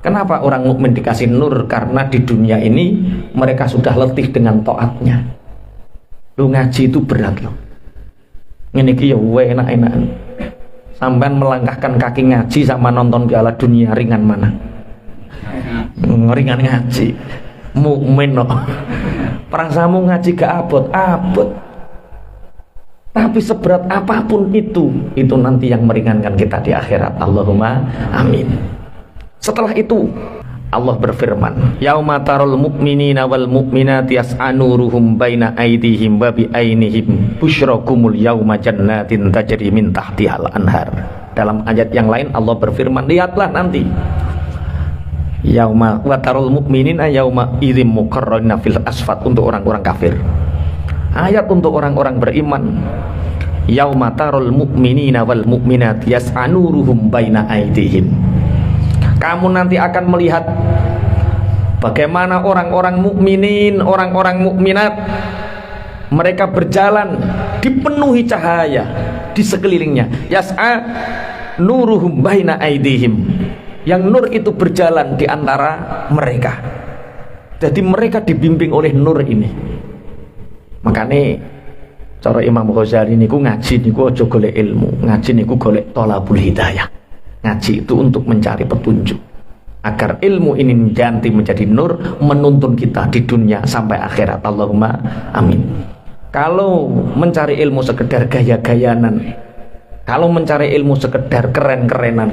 Kenapa orang mukmin dikasih nur? Karena di dunia ini mereka sudah letih dengan taatnya. Lu ngaji itu berat loh. Ini ya enak-enak. Sampai melangkahkan kaki ngaji sama nonton Piala Dunia, ringan mana? Ringan ngaji. Mukmin loh. Perasamu ngaji gak abot. Tapi seberat apapun itu nanti yang meringankan kita di akhirat. Allahumma amin. Setelah itu Allah berfirman, yauma tarul mu'minina wal mu'minati yas'a nuruhum baina aydihim wa bi ainihim busyrakumul yauma jannatin tajri min tahtihal anhar. Dalam ayat yang lain Allah berfirman, lihatlah nanti yauma wa tarul mu'minina yauma idzim muqarrarina fil asfat, untuk orang-orang kafir. Ayat untuk orang-orang beriman, yauma tarul mu'minina wal mu'minati yas'a nuruhum baina aydihim. Kamu nanti akan melihat bagaimana orang-orang mukminin, orang-orang mukminat, mereka berjalan dipenuhi cahaya di sekelilingnya. Yas'a nuruhum baina aidihim. Yang nur itu berjalan di antara mereka. Jadi mereka dibimbing oleh nur ini. Makanya cara Imam Ghazali niku ngaji niku aja golek ilmu, ngaji niku golek thalabul hidayah. Ngaji itu untuk mencari petunjuk agar ilmu ini ganti menjadi nur, menuntun kita di dunia sampai akhirat. Allahumma amin. Kalau mencari ilmu sekedar gaya-gayanan, kalau mencari ilmu sekedar keren-kerenan,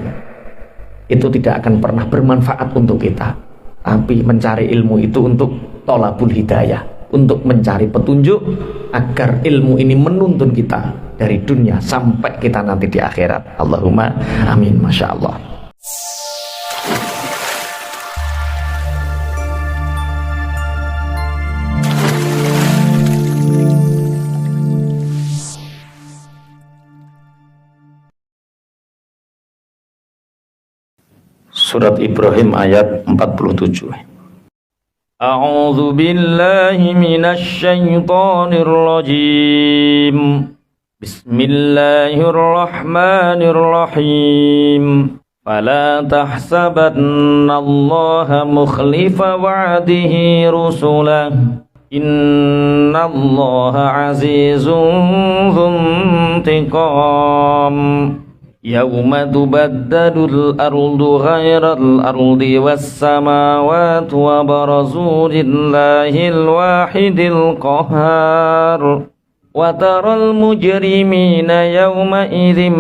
itu tidak akan pernah bermanfaat untuk kita. Tapi mencari ilmu itu untuk thalabul hidayah, untuk mencari petunjuk agar ilmu ini menuntun kita dari dunia sampai kita nanti di akhirat. Allahumma amin. Masya Allah. Surat Ibrahim ayat 47. A'udzu billahi minasy syaithanir rajim. Bismillahirrahmanirrahim. Fala tahsabannallaha mukhlifa wa'dihi rusulah. Innallaha azizun dzuntiqam. Yauma tubaddalul ardu ghairal ardi was samawati wa barazu lillahil wahidil qahhar wa taral mujrimina yawma idzim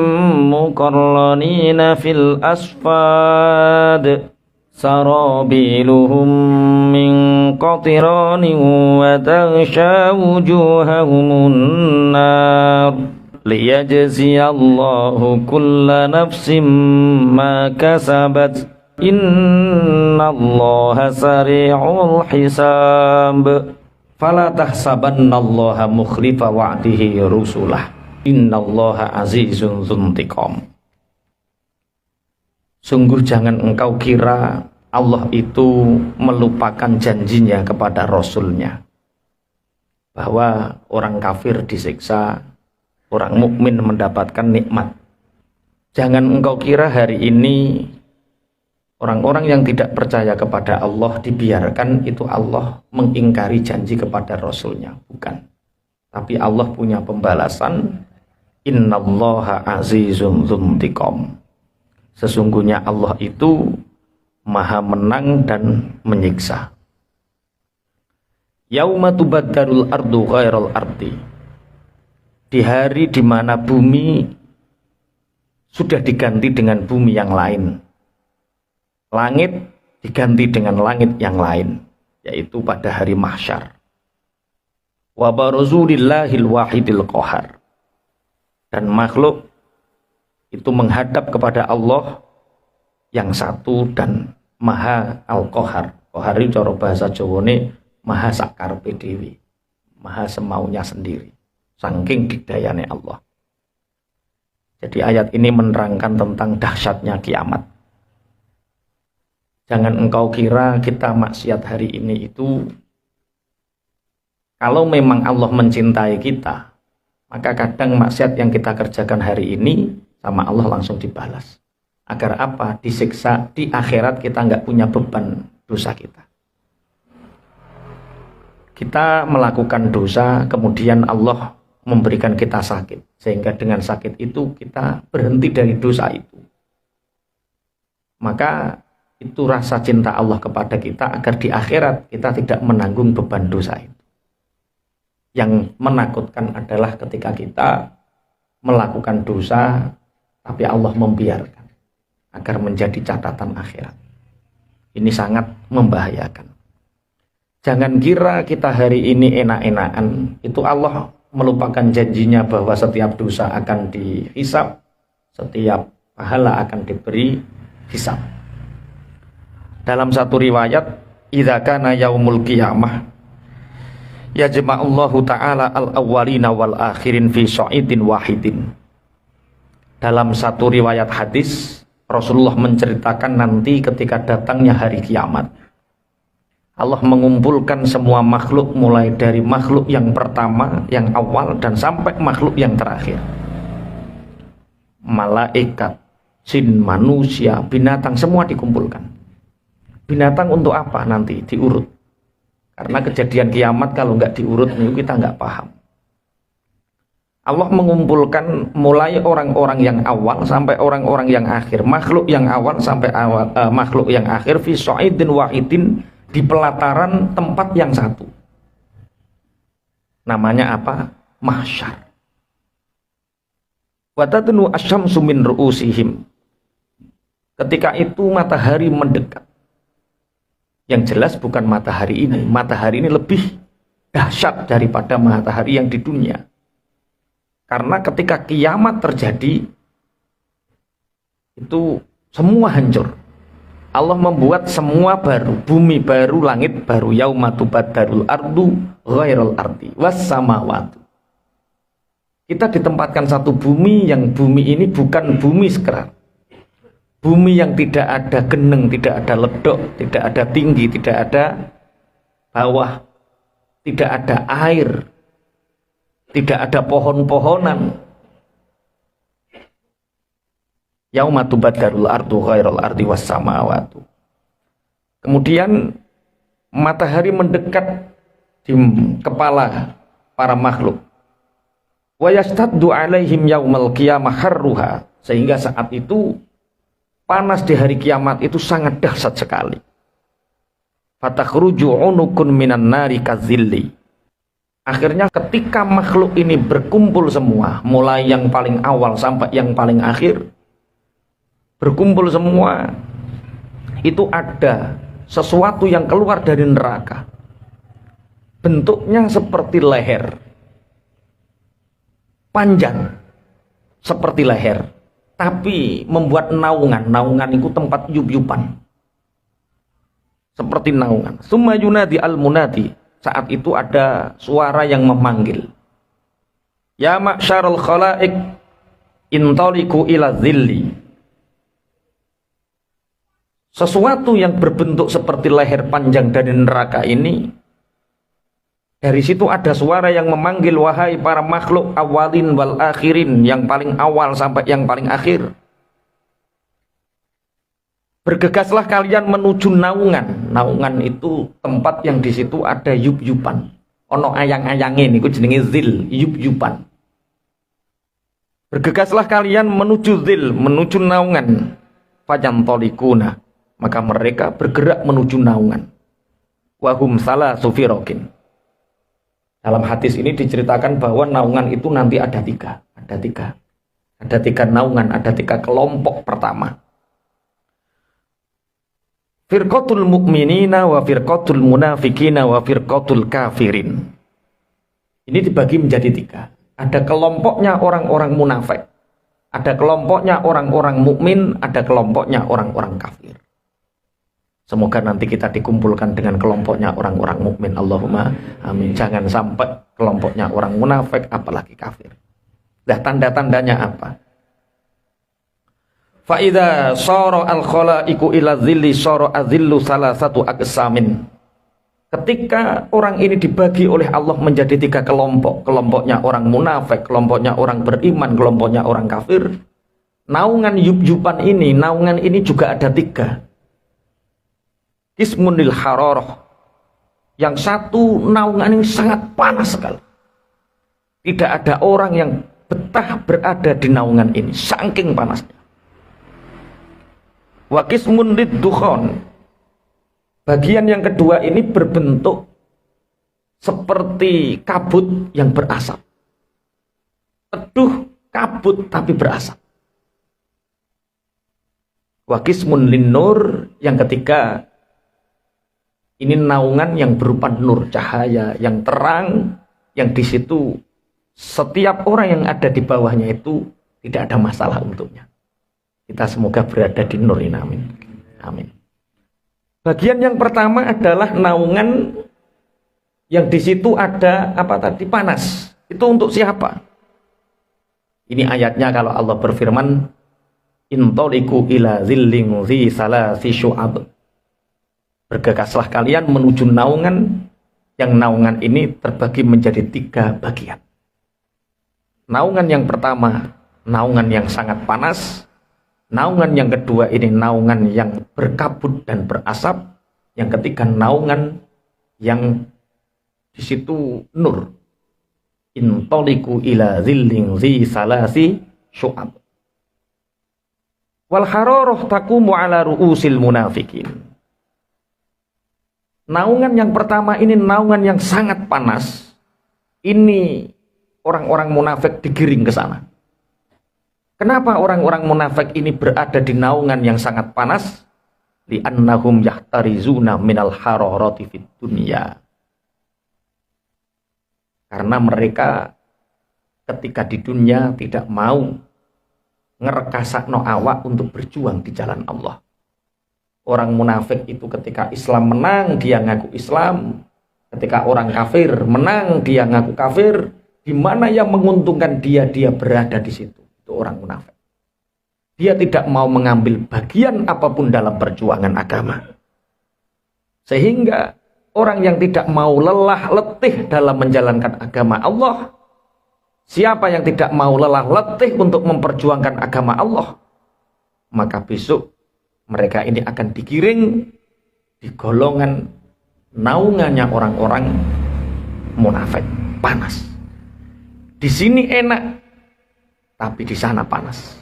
muqarranina fil asfad sarabiluhum min qatiranin wa taghsha wujuhahumun nar liyajziyallahu kulla nafsin ma kasabat innallaha sari'ul hisab. Fala tahsabannallaha mukhlifa wa'dihi rusulah innallaha azizun dzuntiqam. Sungguh jangan engkau kira Allah itu melupakan janjinya kepada Rasulnya bahwa orang kafir disiksa, orang mukmin mendapatkan nikmat. Jangan engkau kira hari ini orang-orang yang tidak percaya kepada Allah dibiarkan itu Allah mengingkari janji kepada Rasulnya. Bukan. Tapi Allah punya pembalasan. Innallaha azizun dzuntiqam. Sesungguhnya Allah itu maha menang dan menyiksa. Yauma tubaddalul ardu ghairal ardi. Di hari di mana bumi sudah diganti dengan bumi yang lain, langit diganti dengan langit yang lain, yaitu pada hari mahsyar. Wa barazu lillahil wahidil qahhar. Dan makhluk itu menghadap kepada Allah yang satu dan maha al-qahhar. Qahhar itu cara bahasa Jawane maha sakarepe dhewe, maha semaunya sendiri. Saking dikdayane Allah. Jadi ayat ini menerangkan tentang dahsyatnya kiamat. Jangan engkau kira kita maksiat hari ini itu, kalau memang Allah mencintai kita, maka kadang maksiat yang kita kerjakan hari ini sama Allah langsung dibalas. Agar apa? Disiksa di akhirat, kita nggak punya beban dosa kita. Kita melakukan dosa, kemudian Allah memberikan kita sakit, sehingga dengan sakit itu kita berhenti dari dosa itu. Maka itu rasa cinta Allah kepada kita, agar di akhirat kita tidak menanggung beban dosa itu. Yang menakutkan adalah ketika kita melakukan dosa, tapi Allah membiarkan agar menjadi catatan akhirat. Ini sangat membahayakan. Jangan kira kita hari ini enak-enakan. Itu Allah melupakan janjinya bahwa setiap dosa akan dihisab, setiap pahala akan diberi hisab. Dalam satu riwayat, idza kana yaumul qiyamah yajma'ullahu ta'ala al-awwalina wal akhirin fi sa'idin wahidin. Dalam satu riwayat hadis, Rasulullah menceritakan nanti ketika datangnya hari kiamat, Allah mengumpulkan semua makhluk, mulai dari makhluk yang pertama, yang awal, dan sampai makhluk yang terakhir. Malaikat, jin, manusia, binatang, semua dikumpulkan. Binatang untuk apa nanti? Diurut. Karena kejadian kiamat kalau nggak diurut, kita nggak paham. Allah mengumpulkan mulai orang-orang yang awal sampai orang-orang yang akhir, makhluk yang awal sampai makhluk yang akhir, fi sa'idin wahidin, di pelataran tempat yang satu. Namanya apa? Mahsyar. Wa tadnu asyamsu min ru'usihim. Ketika itu matahari mendekat. Yang jelas bukan matahari ini. Matahari ini lebih dahsyat daripada matahari yang di dunia. Karena ketika kiamat terjadi, itu semua hancur. Allah membuat semua baru, bumi baru, langit baru. Yauma tubaddarul ardu ghairal ardi was samawati. Kita ditempatkan satu bumi, yang bumi ini bukan bumi sekarang. Bumi yang tidak ada geneng, tidak ada ledok, tidak ada tinggi, tidak ada bawah, tidak ada air, tidak ada pohon-pohonan. Yauma tubaddarul ardu ghairal ardi was samawati. Kemudian matahari mendekat di kepala para makhluk. Wa yastaddu alaihim yaumal qiyamah harruha, sehingga saat itu panas di hari kiamat itu sangat dahsyat sekali. Fatakhruju unukun minan nari kazilli. Akhirnya ketika makhluk ini berkumpul semua, mulai yang paling awal sampai yang paling akhir, berkumpul semua, itu ada sesuatu yang keluar dari neraka. Bentuknya seperti leher, panjang seperti leher, tapi membuat naungan. Naungan itu tempat yup-yupan, seperti naungan. Summa yunadi al-munadi. Saat itu ada suara yang memanggil, ya ma'syarul khalaik intaliku ila zilli. Sesuatu yang berbentuk seperti leher panjang dari neraka ini, dari situ ada suara yang memanggil, wahai para makhluk awalin wal akhirin, yang paling awal sampai yang paling akhir, bergegaslah kalian menuju naungan. Naungan itu tempat yang di situ ada yup-yupan, ono ayang-ayangin, itu jenenge zil, yup-yupan. Bergegaslah kalian menuju zil, menuju naungan. Fajantolikuna, maka mereka bergerak menuju naungan. Wahum salah sufirokin. Dalam hadis ini diceritakan bahwa naungan itu nanti ada tiga. Ada tiga naungan, ada tiga kelompok pertama. Firqatul mu'minina wa firqatul munafikina wa firqatul kafirin. Ini dibagi menjadi tiga. Ada kelompoknya orang-orang munafik, ada kelompoknya orang-orang mukmin, ada kelompoknya orang-orang kafir. Semoga nanti kita dikumpulkan dengan kelompoknya orang-orang mukmin. Allahumma amin. Jangan sampai kelompoknya orang munafik, apalagi kafir. Nah, tanda-tandanya apa? Fa'idha soro al-khalaiku ila zilli soro azillu salah satu aqsamin. Ketika orang ini dibagi oleh Allah menjadi tiga kelompok, kelompoknya orang munafik, kelompoknya orang beriman, kelompoknya orang kafir, naungan yub-yuban ini, naungan ini juga ada 3. Qismun lil hararah. Yang satu naungan yang sangat panas sekali. Tidak ada orang yang betah berada di naungan ini, saking panasnya. Wa qismun lid dukhan. Bagian yang kedua ini berbentuk seperti kabut yang berasap. Teduh kabut tapi berasap. Wa qismun lin nur, yang ketiga ini naungan yang berupa nur, cahaya yang terang, yang di situ setiap orang yang ada di bawahnya itu tidak ada masalah untuknya. Kita semoga berada di nur ini, amin. Amin. Bagian yang pertama adalah naungan yang di situ ada apa tadi? Panas. Itu untuk siapa? Ini ayatnya kalau Allah berfirman, intoliku ila zillin zi salasi syu'ab. Bergegaslah kalian menuju naungan, yang naungan ini terbagi menjadi 3 bagian. Naungan yang pertama, naungan yang sangat panas. Naungan yang kedua ini naungan yang berkabut dan berasap. Yang ketiga naungan yang di situ nur. Intoliku ila zillin zi salasi syu'ab. Wal hararah taqumu ala ru'usil munafikin. Naungan yang pertama ini naungan yang sangat panas. Ini orang-orang munafik digiring ke sana. Kenapa orang-orang munafik ini berada di naungan yang sangat panas? Li'annahum yahtarizuna minal hararati fid dunya. Karena mereka ketika di dunia tidak mau ngerekasakno awak untuk berjuang di jalan Allah. Orang munafik itu ketika Islam menang, dia ngaku Islam. Ketika orang kafir menang, dia ngaku kafir. Di mana yang menguntungkan dia berada di situ. Itu orang munafik. Dia tidak mau mengambil bagian apapun dalam perjuangan agama. Sehingga orang yang tidak mau lelah letih dalam menjalankan agama Allah, siapa yang tidak mau lelah letih untuk memperjuangkan agama Allah, maka besok mereka ini akan digiring di golongan naungannya orang-orang munafik. Panas. Di sini enak, tapi di sana panas.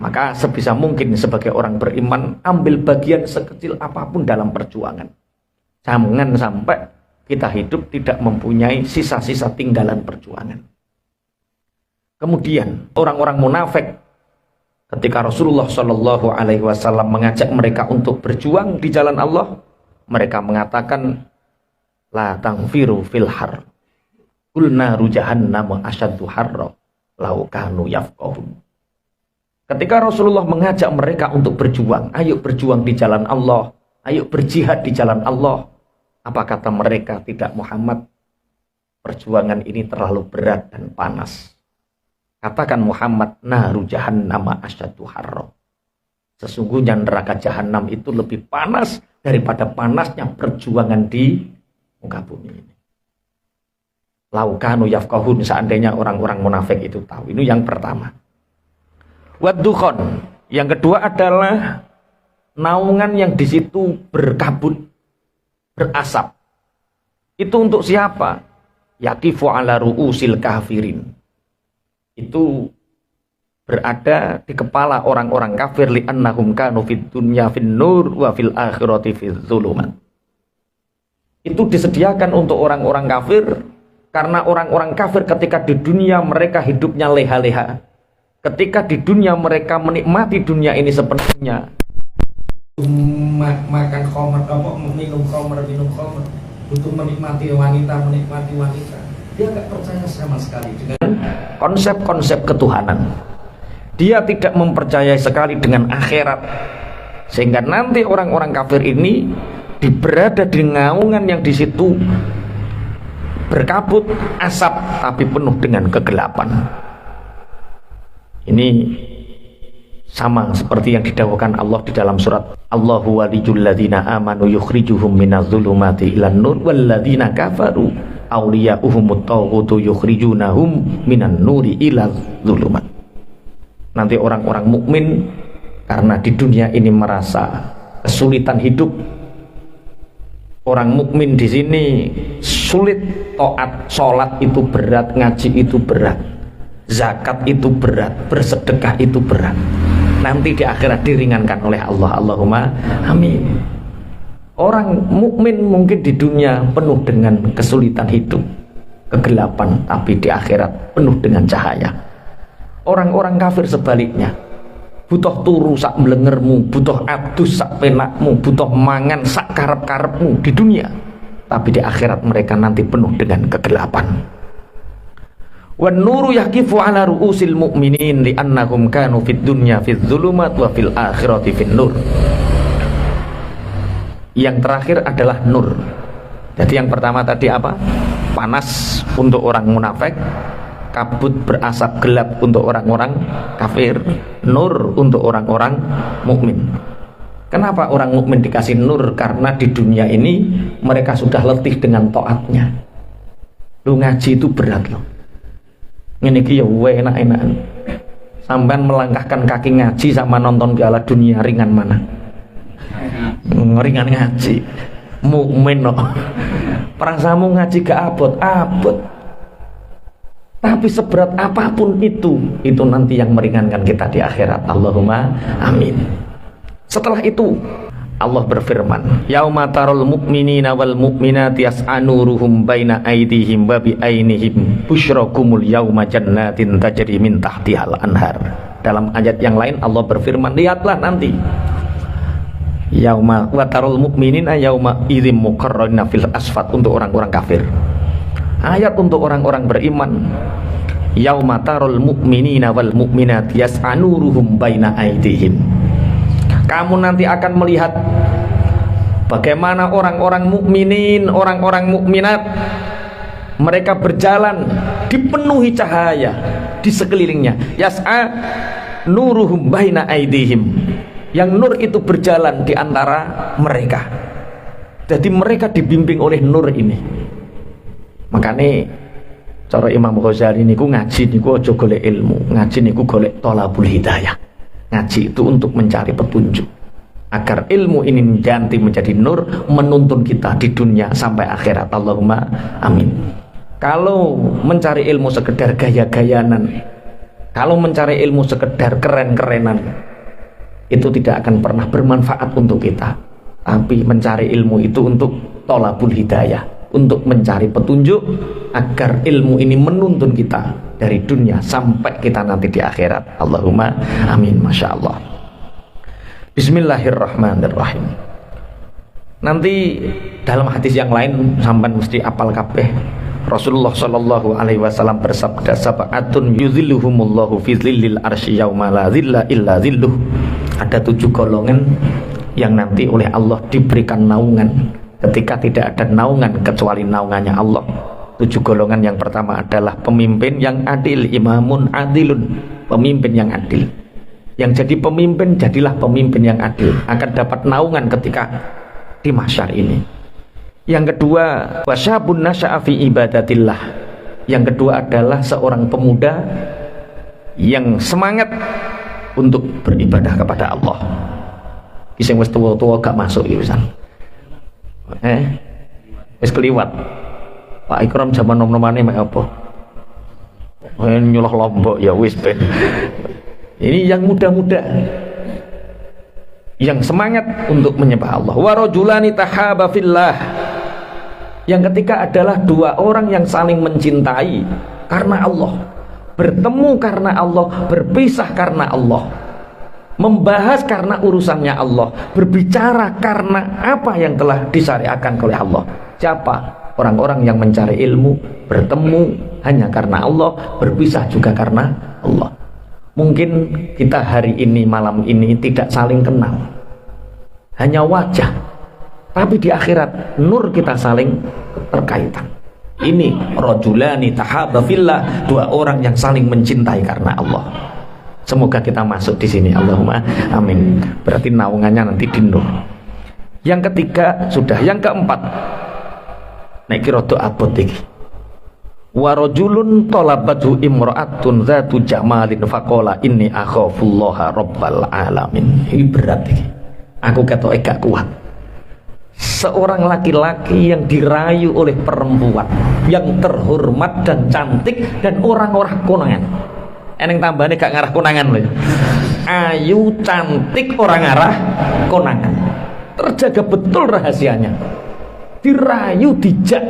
Maka sebisa mungkin sebagai orang beriman, ambil bagian sekecil apapun dalam perjuangan. Jangan sampai kita hidup tidak mempunyai sisa-sisa tinggalan perjuangan. Kemudian orang-orang munafik ketika Rasulullah Shallallahu Alaihi Wasallam mengajak mereka untuk berjuang di jalan Allah, mereka mengatakan, la tangfiru fil har, qulna jahannam asyaddu harra lau kanu yafqahun. Ketika Rasulullah mengajak mereka untuk berjuang, ayo berjuang di jalan Allah, ayo berjihad di jalan Allah, apa kata mereka? Tidak, Muhammad, perjuangan ini terlalu berat dan panas. Katakan Muhammad, naru jahannam asyaddu harra. Sesungguhnya neraka jahanam itu lebih panas daripada panasnya perjuangan di muka bumi ini. Laukanu yafqahun, seandainya orang-orang munafik itu tahu. Ini yang pertama. Waddukhon, yang kedua adalah naungan yang di situ berkabut, berasap. Itu untuk siapa? Yaqifu ala ru'usil kafirin. Itu berada di kepala orang-orang kafir, li'annahum kanu fid dunya fin nur wa fil akhirati fiz zulumat. Itu disediakan untuk orang-orang kafir karena orang-orang kafir ketika di dunia mereka hidupnya leha-leha. Ketika di dunia mereka menikmati dunia ini sepenuhnya, makan khamr, minum khamr, untuk menikmati wanita, dia nggak percaya sama sekali dengan konsep-konsep ketuhanan. Dia tidak mempercayai sekali dengan akhirat, sehingga nanti orang-orang kafir ini berada di naungan yang di situ berkabut asap tapi penuh dengan kegelapan. Ini sama seperti yang didawuhkan Allah di dalam surat Allahu waliyul ladzina amanu yukhrijuhum minadz zulumati ilan nur wal ladzina kafaru awliya'uhumut taghutu yukhrijunahum minan nuri ilaz zulumat. Nanti orang-orang mukmin karena di dunia ini merasa kesulitan hidup. Orang mukmin di sini sulit, taat, sholat itu berat, ngaji itu berat, zakat itu berat, bersedekah itu berat. Nanti di akhirat diringankan oleh Allah. Allahumma amin. Orang mukmin mungkin di dunia penuh dengan kesulitan hidup, kegelapan, tapi di akhirat penuh dengan cahaya. Orang-orang kafir sebaliknya, butuh turu sak mlengermu, butuh adus sak penakmu, butuh mangan sak karep-karepmu di dunia, tapi di akhirat mereka nanti penuh dengan kegelapan. Wan nuru yaqifu ala ru'usil mu'minin li'annahum kanu fid dunya fidz zulumat wa fil akhirati fin nur. Yang terakhir adalah nur. Jadi yang pertama tadi apa? Panas untuk orang munafik, kabut berasap gelap untuk orang-orang kafir, nur untuk orang-orang mukmin. Kenapa orang mukmin dikasih nur? Karena di dunia ini mereka sudah letih dengan taatnya. Lu ngaji itu berat loh. Ini ki ya enak-enakan. Sampean melangkahkan kaki ngaji sama nonton Piala Dunia ringan mana? Ringan ngaji. Mukmin loh. Perasamu ngaji gak abot. Tapi seberat apapun itu nanti yang meringankan kita di akhirat. Allahumma amin. Setelah itu Allah berfirman, yauma tarul mu'minina wal mu'minati yas'a nuruhum baina aydihim wa bi ainihim busyrakumul yauma jannatin tajri min tahtihal anhar. Dalam ayat yang lain Allah berfirman, lihatlah nanti yauma wa tarul mu'minina yauma idzim muqarrarina fil asfat untuk orang-orang kafir. Ayat untuk orang-orang beriman, yauma tarul mu'minina wal mu'minati yas'a nuruhum baina aydihim. Kamu nanti akan melihat bagaimana orang-orang mukminin, orang-orang mukminat, mereka berjalan dipenuhi cahaya di sekelilingnya. Yas'a nuruhum baina aydihim. Yang nur itu berjalan di antara mereka. Jadi mereka dibimbing oleh nur ini. Makanya cara Imam Ghazali niku ngaji niku aja golek ilmu, ngaji niku golek thalabul hidayah. Ngaji itu untuk mencari petunjuk agar ilmu ini ganti menjadi nur, menuntun kita di dunia sampai akhirat. Allahumma amin. Kalau mencari ilmu sekedar gaya-gayanan, kalau mencari ilmu sekedar keren-kerenan, itu tidak akan pernah bermanfaat untuk kita. Tapi mencari ilmu itu untuk thalabul hidayah, untuk mencari petunjuk agar ilmu ini menuntun kita dari dunia sampai kita nanti di akhirat. Allahumma amin. Masya Allah. Bismillahirrahmanirrahim. Nanti dalam hadis yang lain sampai mesti apal kabeh. Rasulullah Shallallahu Alaihi Wasallam bersabda, sab'atun yuzilluhumullahu fi zillil arsy yauma la zilla illa zilluh. Ada 7 golongan yang nanti oleh Allah diberikan naungan ketika tidak ada naungan kecuali naungannya Allah. 7 golongan yang pertama adalah pemimpin yang adil, imamun adilun, pemimpin yang adil. Yang jadi pemimpin, jadilah pemimpin yang adil, akan dapat naungan ketika di mahsyar ini. Yang kedua, wasyabun nasya'a fi ibadatillah. Yang kedua adalah seorang pemuda yang semangat untuk beribadah kepada Allah. Iseng wis tua-tua gak masuk iki pisan. Wis keliwat. Pak Ikram zaman nom-nomane mek apa? Nyulah lombok ya wis ben. Ini yang muda-muda yang semangat untuk menyembah Allah. Wa rajulani tahaba fillah. Yang ketiga adalah 2 orang yang saling mencintai karena Allah, bertemu karena Allah, berpisah karena Allah, membahas karena urusannya Allah, berbicara karena apa yang telah disyariatkan oleh Allah. Siapa? Orang-orang yang mencari ilmu, bertemu hanya karena Allah, berpisah juga karena Allah. Mungkin kita hari ini, malam ini tidak saling kenal, hanya wajah, tapi di akhirat nur kita saling terkaitan. Ini rajulani tahaba fillah, 2 orang yang saling mencintai karena Allah. Semoga kita masuk di sini. Allahumma amin. Berarti naungannya nanti di nur. Yang ketiga sudah. Yang keempat, nek kira do abot iki. Wa rajulun talabatu imra'atun zatu jamalin faqala inni akhafullaha rabbal alamin. Ini berat ini. Aku ketoke gak kuat. Seorang laki-laki yang dirayu oleh perempuan yang terhormat dan cantik dan orang-orang konangan. Eneng tambahane gak ngarah konangan lho. Ayu, cantik, orang ngarah konangan. Terjaga betul rahasianya. Dirayu, dijak,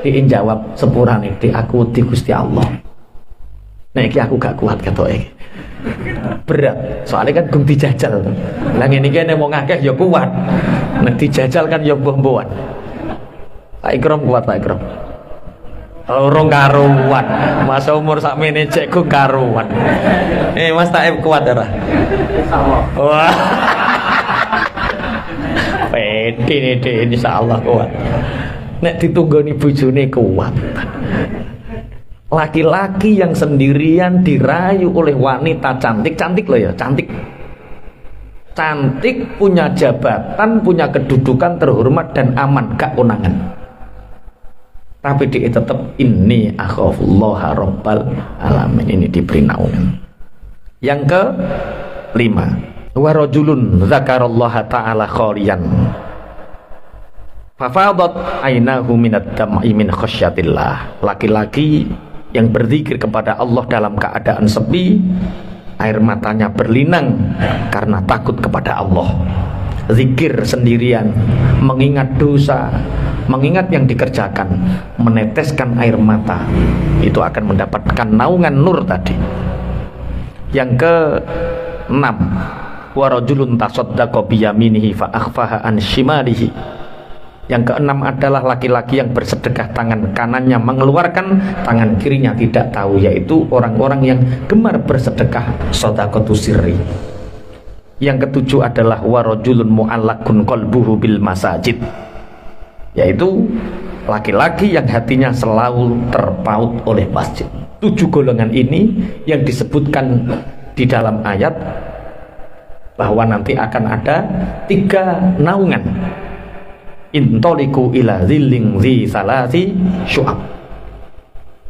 dijawab sepurane di aku di Gusti Allah. Nah iki aku gak kuat ketoke. Berat, soalnya kan gung dijajal. Lah ngene iki nek wong akeh ya kuat. Nek dijajal kan ya mbah-mbahan. Pak Ikram kuat, Pak Ikram. Orang karuan, masa umur sakmene cek gung karuan. Mas Taib kuat ora? Wah. Pede nih insyaallah kuat. Nek ditunggoni bojone kuat. Laki-laki yang sendirian dirayu oleh wanita cantik loh ya, cantik, punya jabatan, punya kedudukan terhormat dan aman, gak konangan. Tapi dia tetap ini akhafullaha rabbal alamin, ini diberi naungan. Yang ke-5, wa rajulun dzakarallaha ta'ala khaliyan fafadat ainahu minad dam'i min khasyatillah. Laki-laki yang berzikir kepada Allah dalam keadaan sepi, air matanya berlinang karena takut kepada Allah. Zikir sendirian, mengingat dosa, mengingat yang dikerjakan, meneteskan air mata, itu akan mendapatkan naungan nur tadi. Yang ke-6, wa rajulun tasaddaqa biyaminihi fa akhfaha an shimalihi. Yang ke-6 adalah laki-laki yang bersedekah tangan kanannya mengeluarkan, tangan kirinya tidak tahu, yaitu orang-orang yang gemar bersedekah shadaqatus sirri. Yang ke-7 adalah wa rajulun mu'allaqun qalbuhu bil masajid, yaitu laki-laki yang hatinya selalu terpaut oleh masjid. 7 golongan ini yang disebutkan di dalam ayat bahwa nanti akan ada 3 naungan. Intoliku ila zilling zi salasi syu'ab.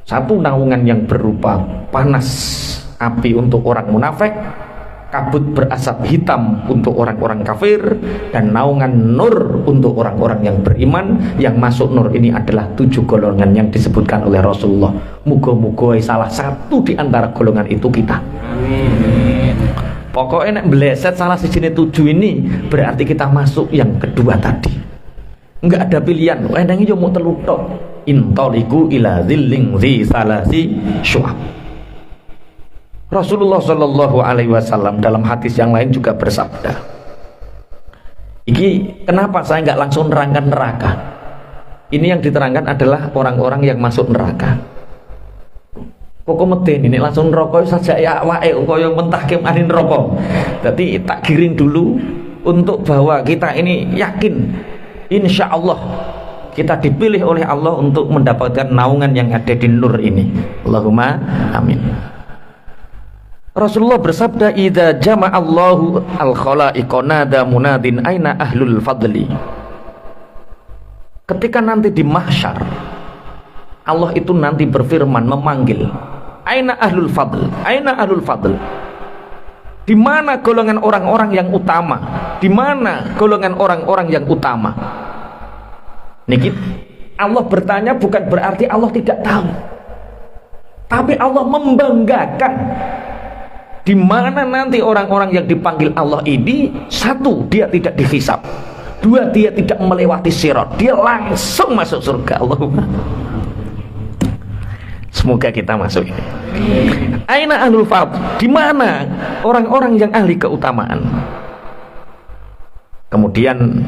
1 naungan yang berupa panas api untuk orang munafik, kabut berasap hitam untuk orang-orang kafir, dan naungan nur untuk orang-orang yang beriman. Yang masuk nur ini adalah 7 golongan yang disebutkan oleh Rasulullah. Muga-muga salah satu di antara golongan itu kita. Amin. Pokoknya nek bleset salah sijine 7 ini berarti kita masuk yang kedua tadi. Enggak ada pilihan, enang yo mau telutok. Intoliku ila zilling zi salasi syu'ab. Rasulullah Shallallahu Alaihi Wasallam dalam hadis yang lain juga bersabda, iki kenapa saya nggak langsung nerangkan neraka? Ini yang diterangkan adalah orang-orang yang masuk neraka. Kok meden ini langsung neraka saja ya awake kok yang mentah kemarin neraka. Jadi tak giring dulu untuk bahwa kita ini yakin, insya Allah kita dipilih oleh Allah untuk mendapatkan naungan yang ada di nur ini. Allahumma amin. Rasulullah bersabda, idza jama'allahu al-khalaiqa nada munadin aina ahlul fadli. Ketika nanti di mahsyar, Allah itu nanti berfirman, memanggil, aina ahlul fadl, aina ahlul fadl. Di mana golongan orang-orang yang utama? Di mana golongan orang-orang yang utama? Niki Allah bertanya bukan berarti Allah tidak tahu, tapi Allah membanggakan. Di mana nanti orang-orang yang dipanggil Allah ini, 1, dia tidak dihisab, 2, dia tidak melewati sirat, dia langsung masuk surga. Allahumma semoga kita masuk ini. Aina ahlul fadl, di mana orang-orang yang ahli keutamaan? Kemudian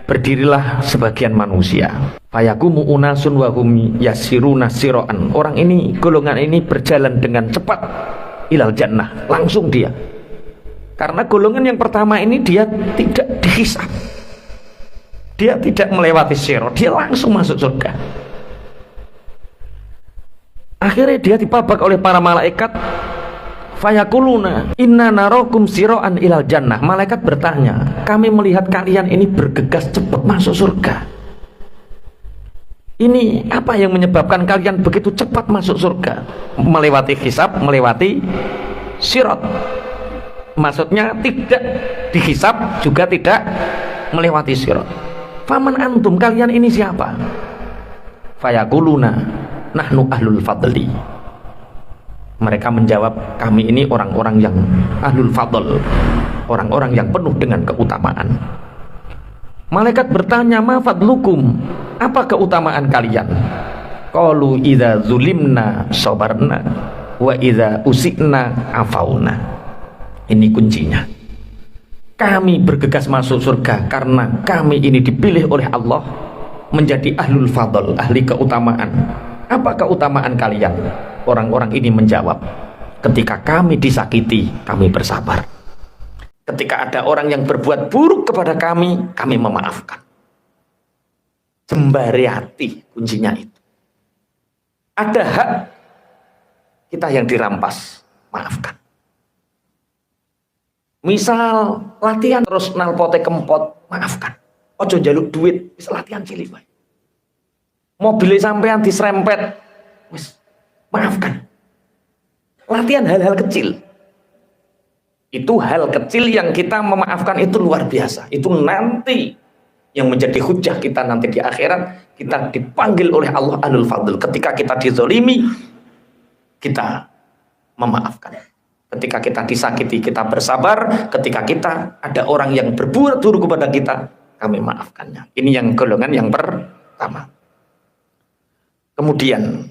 berdirilah sebagian manusia, fayakumu unasun wa hum yasiruna siroan. Orang ini, golongan ini berjalan dengan cepat ilal jannah, langsung dia. Karena golongan yang pertama ini dia tidak dihisab, dia tidak melewati sirat, dia langsung masuk surga. Akhirnya dia dipabak oleh para malaikat, fayakuluna inna narakum siroan ilal jannah. Malaikat bertanya, kami melihat kalian ini bergegas cepat masuk surga. Ini apa yang menyebabkan kalian begitu cepat masuk surga? Melewati hisab, melewati sirat. Maksudnya tidak dihisab juga tidak melewati sirat. Faman antum, kalian ini siapa? Fayakuluna nahnu ahlul fadli. Mereka menjawab, kami ini orang-orang yang ahlul fadl, orang-orang yang penuh dengan keutamaan. Malaikat bertanya, ma fadlukum, apa keutamaan kalian? Qalu idza zulimna sabarna wa idza usikna afauna. Ini kuncinya. Kami bergegas masuk surga karena kami ini dipilih oleh Allah menjadi ahlul fadl, ahli keutamaan. Apa keutamaan kalian? Orang-orang ini menjawab, ketika kami disakiti, kami bersabar. Ketika ada orang yang berbuat buruk kepada kami memaafkan. Jembari hati, kuncinya itu. Ada hak kita yang dirampas, maafkan. Misal latihan terus nalpote kempot, maafkan. Ojo jaluk duit, bisa latihan cilik wae. Mobilnya sampean diserempet, wis maafkan. Latihan hal-hal kecil. Itu hal kecil yang kita memaafkan itu luar biasa. Itu nanti yang menjadi hujah kita nanti di akhirat. Kita dipanggil oleh Allah ahlul fadl. Ketika kita dizolimi, kita memaafkan. Ketika kita disakiti, kita bersabar. Ketika kita ada orang yang berbuat buruk kepada kita, kami maafkannya. Ini yang golongan yang pertama. Kemudian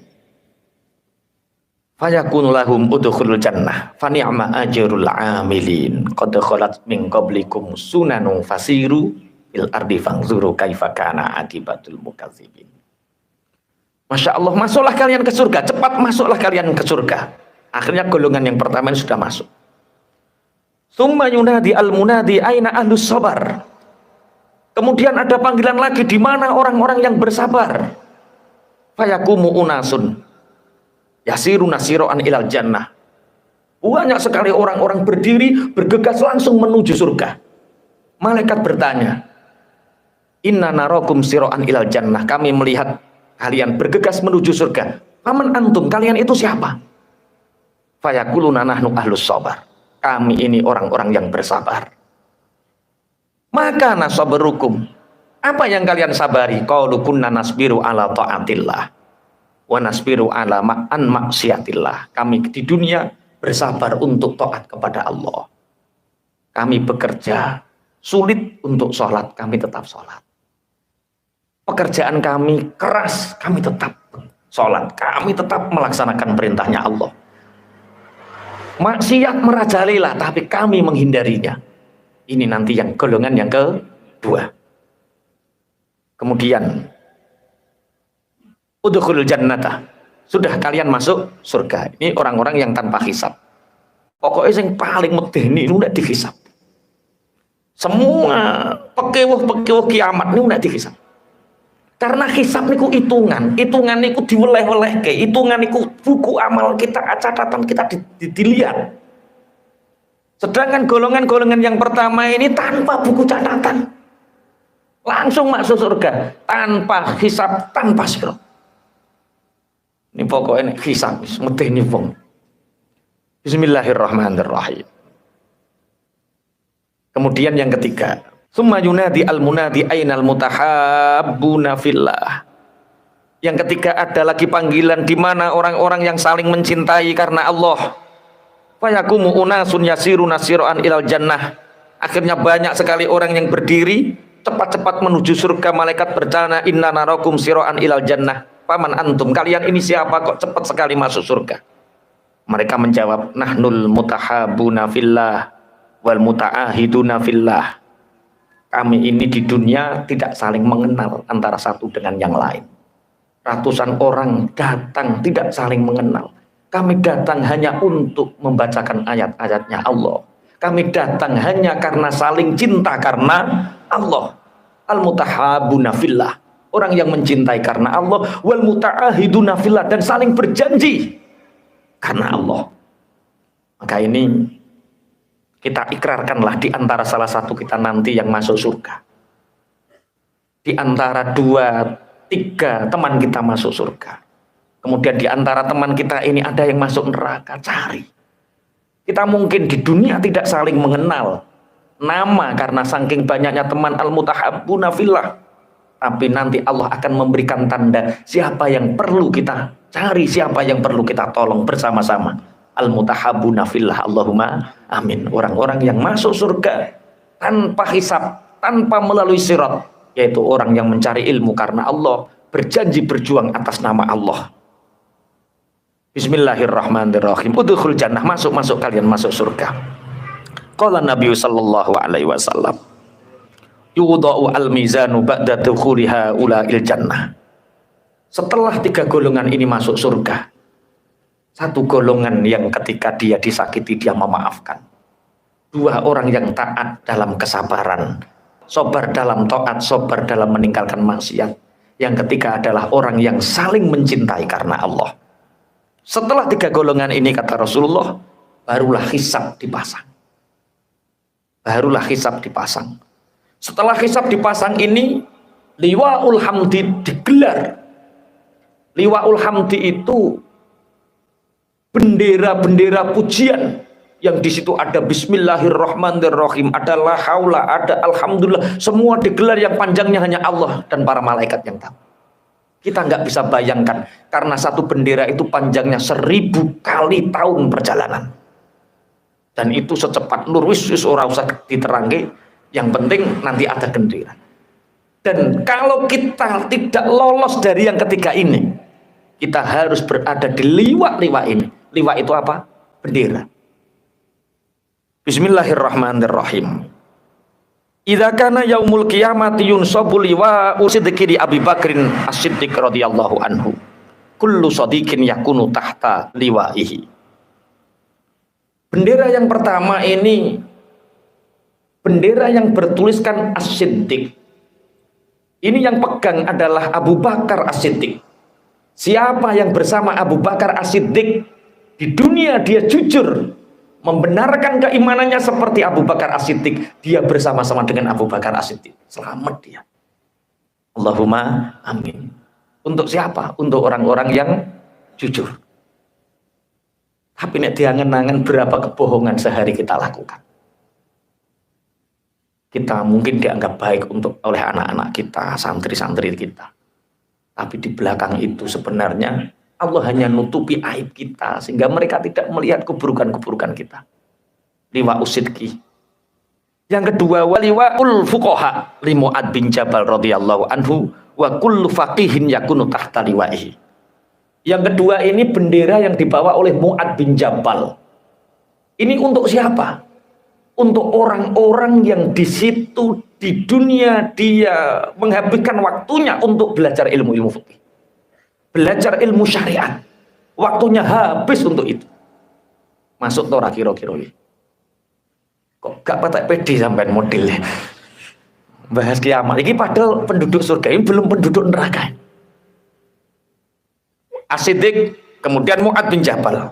fayakunu lahum udkhulul jannah fa ni'ma ajrul amilin qad khalat min qablikum sunanu fasiru bil ardi fanzuru kaifa kana akibatul mukadzibin. Masya Allah, masuklah kalian ke surga, cepat masuklah kalian ke surga. Akhirnya golongan yang pertama ini sudah masuk. Tsumma yunadi al munadi aina ahlus sabar. Kemudian ada panggilan lagi, di mana orang-orang yang bersabar? Fayakumu unasun yasiru nasiroan ilal jannah. Banyak sekali orang-orang berdiri bergegas langsung menuju surga. Malaikat bertanya, inna narakum siroan ilal jannah. Kami melihat kalian bergegas menuju surga. Faman antum, kalian itu siapa? Fayakuluna nahnu ahlus sabar. Kami ini orang-orang yang bersabar. Maka nasabarukum, apa yang kalian sabari? Qalu kunna nasbiru ala ta'atillah wa nasbiru ala ma'an maksiatillah. Kami di dunia bersabar untuk taat kepada Allah. Kami bekerja sulit untuk sholat, kami tetap sholat. Pekerjaan kami keras, kami tetap sholat. Kami tetap melaksanakan perintahnya Allah. Maksiat merajalela, tapi kami menghindarinya. Ini nanti yang golongan yang kedua. Kemudian udkhulul jannata. Sudah kalian masuk surga. Ini orang-orang yang tanpa hisab. Pokoknya yang paling medeni ini udah dihisab. Semua pekewuh kiamat ini udah dihisab. Karena hisab niku hitungan niku diweleh-welehke, hitungan niku buku amal kita, catatan kita dilihat. Sedangkan golongan-golongan yang pertama ini tanpa buku catatan, langsung masuk surga, tanpa hisab, tanpa sirat. Ini pokoknya hisab, medeni wong. Bismillahirrahmanirrahim. Kemudian yang ketiga, summa yunadi al-munadi ainal mutahabbuna fillah. Yang ketiga ada lagi panggilan, di mana orang-orang yang saling mencintai karena Allah. Fayakumu unasun yasiru nasiroan ilal jannah. Akhirnya banyak sekali orang yang berdiri cepat-cepat menuju surga. Malaikat bertanya, inna narakum siroan ilal jannah. Paman antum, kalian ini siapa kok cepat sekali masuk surga? Mereka menjawab, nahnul mutahabuna fillah wal muta'ahiduna fillah. Kami ini di dunia tidak saling mengenal antara satu dengan yang lain. Ratusan orang datang tidak saling mengenal. Kami datang hanya untuk membacakan ayat-ayatnya Allah. Kami datang hanya karena saling cinta karena Allah. Al-mutahabuna fillah, orang yang mencintai karena Allah. Wal muta'ahiduna fillah, dan saling berjanji karena Allah. Maka ini kita ikrarkanlah di antara salah satu kita nanti yang masuk surga. Di antara dua 3 teman kita masuk surga. Kemudian di antara teman kita ini ada yang masuk neraka, cari. Kita mungkin di dunia tidak saling mengenal nama karena saking banyaknya teman al-mutahabbuna fillah. Tapi nanti Allah akan memberikan tanda siapa yang perlu kita cari, siapa yang perlu kita tolong bersama-sama. Al-mutahabbuna fillah, Allahumma amin. Orang-orang yang masuk surga tanpa hisab, tanpa melalui sirat, yaitu orang yang mencari ilmu karena Allah, berjanji berjuang atas nama Allah. Bismillahirrahmanirrahim. Udkhul jannah, masuk kalian masuk surga. Qala Nabi sallallahu alaihi wasallam, yudha'u al-mizanu ba'da dukhuliha ula'il jannah. Setelah 3 golongan ini masuk surga, 1 golongan yang ketika dia disakiti dia memaafkan. 2 orang yang taat dalam kesabaran, sabar dalam taat, sabar dalam meninggalkan maksiat. Yang ketiga adalah orang yang saling mencintai karena Allah. Setelah 3 golongan ini, kata Rasulullah, barulah hisab dipasang. Barulah hisab dipasang. Setelah hisab dipasang ini, liwa'ul hamdi digelar. Liwa'ul hamdi itu bendera-bendera pujian, yang di situ ada Bismillahirrahmanirrahim, ada la haula, ada alhamdulillah, semua digelar yang panjangnya hanya Allah dan para malaikat yang tahu. Kita nggak bisa bayangkan, karena 1 bendera itu panjangnya 1000 kali tahun perjalanan. Dan itu secepat nur, wis ora usah diterangke, yang penting nanti ada bendera. Dan kalau kita tidak lolos dari yang ketiga ini, kita harus berada di liwa-liwa ini. Liwa itu apa? Bendera. Bismillahirrahmanirrahim. Idza kana yaumul qiyamati yunsabu liwa'u sidqi li Abi Bakrin As-Siddiq radhiyallahu anhu. Kullu shadiqin yakunu tahta liwa'ihi. Bendera yang pertama ini bendera yang bertuliskan As-Siddiq. Ini yang pegang adalah Abu Bakar As-Siddiq. Siapa yang bersama Abu Bakar As-Siddiq di dunia dia jujur, membenarkan keimanannya seperti Abu Bakar As-Siddiq, dia bersama-sama dengan Abu Bakar As-Siddiq. Selamat dia. Allahumma amin. Untuk siapa? Untuk orang-orang yang jujur. Tapi nek diangen-angen berapa kebohongan sehari kita lakukan. Kita mungkin dianggap baik oleh anak-anak kita, santri-santri kita. Tapi di belakang itu sebenarnya Allah hanya nutupi aib kita sehingga mereka tidak melihat keburukan-keburukan kita. Liwa usidki. Yang kedua, waliwaul fuqaha li Mu'ad bin Jabal radhiyallahu anhu wa kullu faqihin yakunu tahta liwa'ihi. Yang kedua ini bendera yang dibawa oleh Mu'ad bin Jabal. Ini untuk siapa? Untuk orang-orang yang di situ di dunia dia menghabiskan waktunya untuk belajar ilmu-ilmu fikih. Belajar ilmu syariat, waktunya habis untuk itu. Masuk tora kira-kira. Kok gak patek pede sampai modelnya bahas kiamat ini, padahal penduduk surga ini belum penduduk neraka. As-Siddiq, kemudian Mu'ad bin Jabal.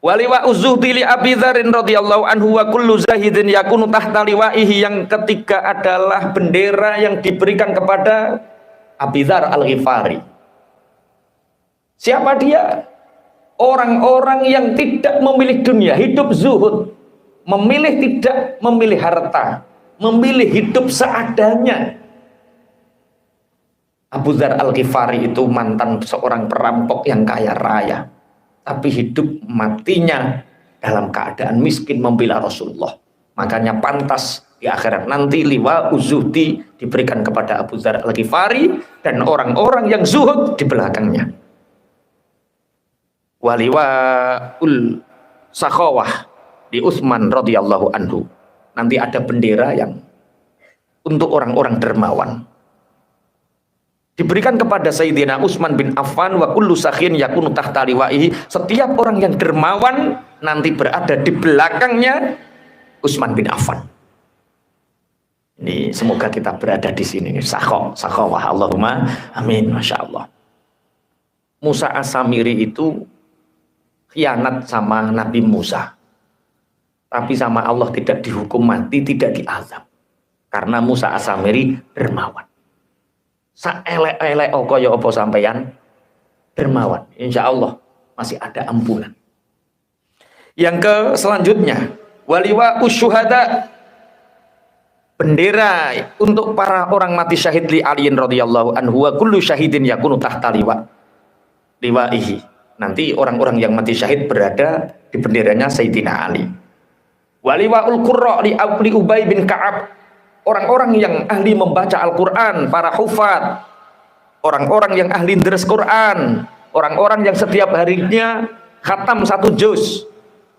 Waliwa uzuhdi li Abi Dzarin radhiyallahu anhu wa kullu zahidin yakunu tahta liwa'ihi. Yang ketiga adalah bendera yang diberikan kepada Abi Dzar Al-Ghifari. Siapa dia? Orang-orang yang tidak memilih dunia, hidup zuhud, memilih tidak memilih harta, memilih hidup seadanya. Abu Dzar Al-Ghifari itu mantan seorang perampok yang kaya raya, tapi hidup matinya dalam keadaan miskin membela Rasulullah. Makanya pantas di akhirat nanti liwa uzuhdi diberikan kepada Abu Dzar Al-Ghifari dan orang-orang yang zuhud di belakangnya. Waliwaul sakhawah di Utsman radhiyallahu anhu. Nanti ada bendera yang untuk orang-orang dermawan. Diberikan kepada Sayyidina Utsman bin Affan wa kullu sakhin yakunu tahta liwa'ihi. Setiap orang yang dermawan nanti berada di belakangnya Utsman bin Affan. Ini semoga kita berada di sini. Sakhawah, Allahumma amin, masya Allah. Musa As-Samiri itu khianat sama Nabi Musa, tapi sama Allah tidak dihukum mati, tidak diazab, karena Musa As-Samiri dermawan. saelek-elek kaya apa sampeyan dermawan, insyaallah masih ada ampunan. Yang ke selanjutnya, waliwa usyuhada, bendera untuk para orang mati syahid li aliin radhiyallahu anhu wa kullu syahidin yakunu tahta liwaihi. Nanti orang-orang yang mati syahid berada di benderanya Sayyidina Ali. Waliwaul qurra li Ubay bin Ka'ab, orang-orang yang ahli membaca Al-Qur'an, para hufad, orang-orang yang ahli deres Quran, orang-orang yang setiap harinya khatam 1 juz,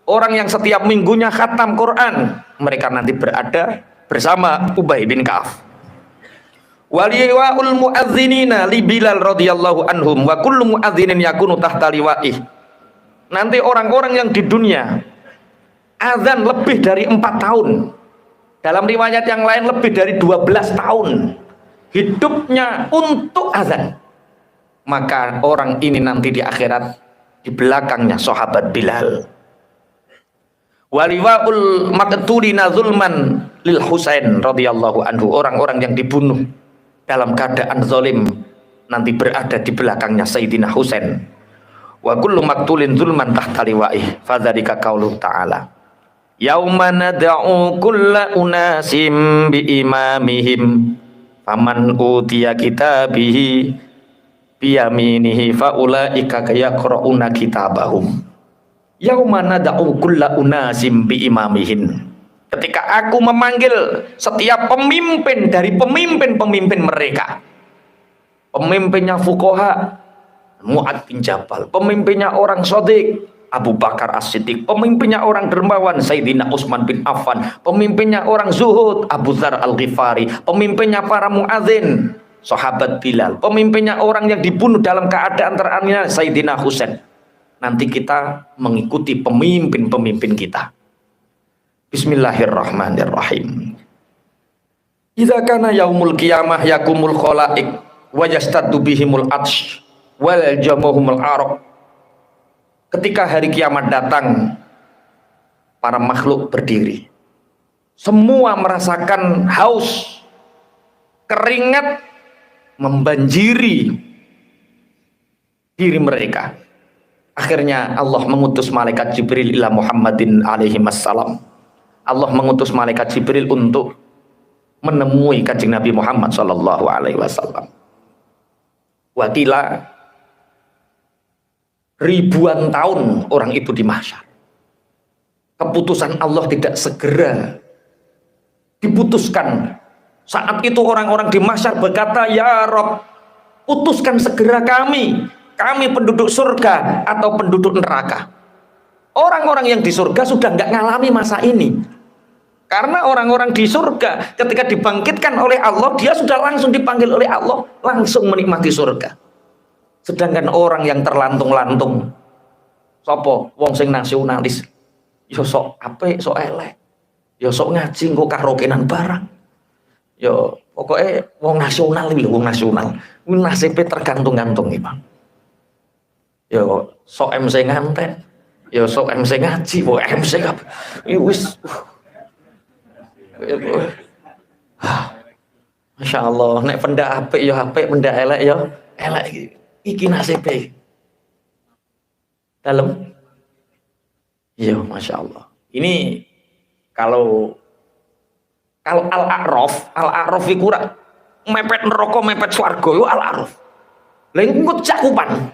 orang yang setiap minggunya khatam Quran, mereka nanti berada bersama Ubay bin Ka'ab. Waliwaul muadzinina li Bilal radhiyallahu anhum wa kullu muadzinin yakunu tahta liwa'ih. Nanti orang-orang yang di dunia azan lebih dari 4 tahun, dalam riwayat yang lain lebih dari 12 tahun hidupnya untuk azan, maka orang ini nanti di akhirat di belakangnya sahabat Bilal. Waliwaul maqtulina zulman lil Husain radhiyallahu anhu, orang-orang yang dibunuh dalam keadaan zalim nanti berada di belakangnya Sayyidina Husain. Wa kullu maqtulin zulman tahta liwa'ih, fadzalika qauluhu ta'ala yauma nad'u kulla unasim bi imamihim faman utiya kitabihi biyaminihi faulaika yaqra'una kitabahum. Yauma nad'u kulla unasim bi imamihim, ketika aku memanggil setiap pemimpin dari pemimpin-pemimpin mereka, pemimpinnya fuqaha Mu'ad bin Jabal, pemimpinnya orang shadiq Abu Bakar As-Siddiq, pemimpinnya orang dermawan Sayyidina Utsman bin Affan, pemimpinnya orang zuhud Abu Dzar Al-Ghifari, pemimpinnya para muadzin sahabat Bilal, pemimpinnya orang yang dibunuh dalam keadaan teraniaya Sayyidina Husain. Nanti kita mengikuti pemimpin-pemimpin kita. Bismillahirrahmanirrahim. Idza kana yaumul qiyamah yakumul khalaiq wa yastaddu bihimul atsh wal jamuhumul araq. Ketika hari kiamat datang, para makhluk berdiri, semua merasakan haus, keringat membanjiri diri mereka. Akhirnya Allah mengutus malaikat Jibril ila Muhammadin alaihi wassalam. Allah mengutus malaikat Jibril untuk menemui Kanjeng Nabi Muhammad sallallahu alaihi wasallam. Wakila ribuan tahun orang itu di mahsyar. Keputusan Allah tidak segera diputuskan. Saat itu orang-orang di mahsyar berkata, ya Rabb, putuskan segera kami penduduk surga atau penduduk neraka. Orang-orang yang di surga sudah nggak ngalami masa ini, karena orang-orang di surga ketika dibangkitkan oleh Allah, dia sudah langsung dipanggil oleh Allah, langsung menikmati surga. Sedangkan orang yang terlantung-lantung, sopo wong sing nasionalis, yo sok apik sok elek, yo sok ngaji engko karaokean barang, yo pokoknya wong nasional iki lho, wong nasional kuwi nasibe tergantung-gantung iki Bang. Yo sok MC nganten, yo sok MC ngaji, wong MC iki wis Masya Allah, nek pendak apik yo apik, pendak elek yo elek. Iki nasibe dalam, iya Masya Allah. Ini kalau Al-A'raf iku ora mepet neraka mepet swarga yo Al-A'raf. Lha iku cakupan.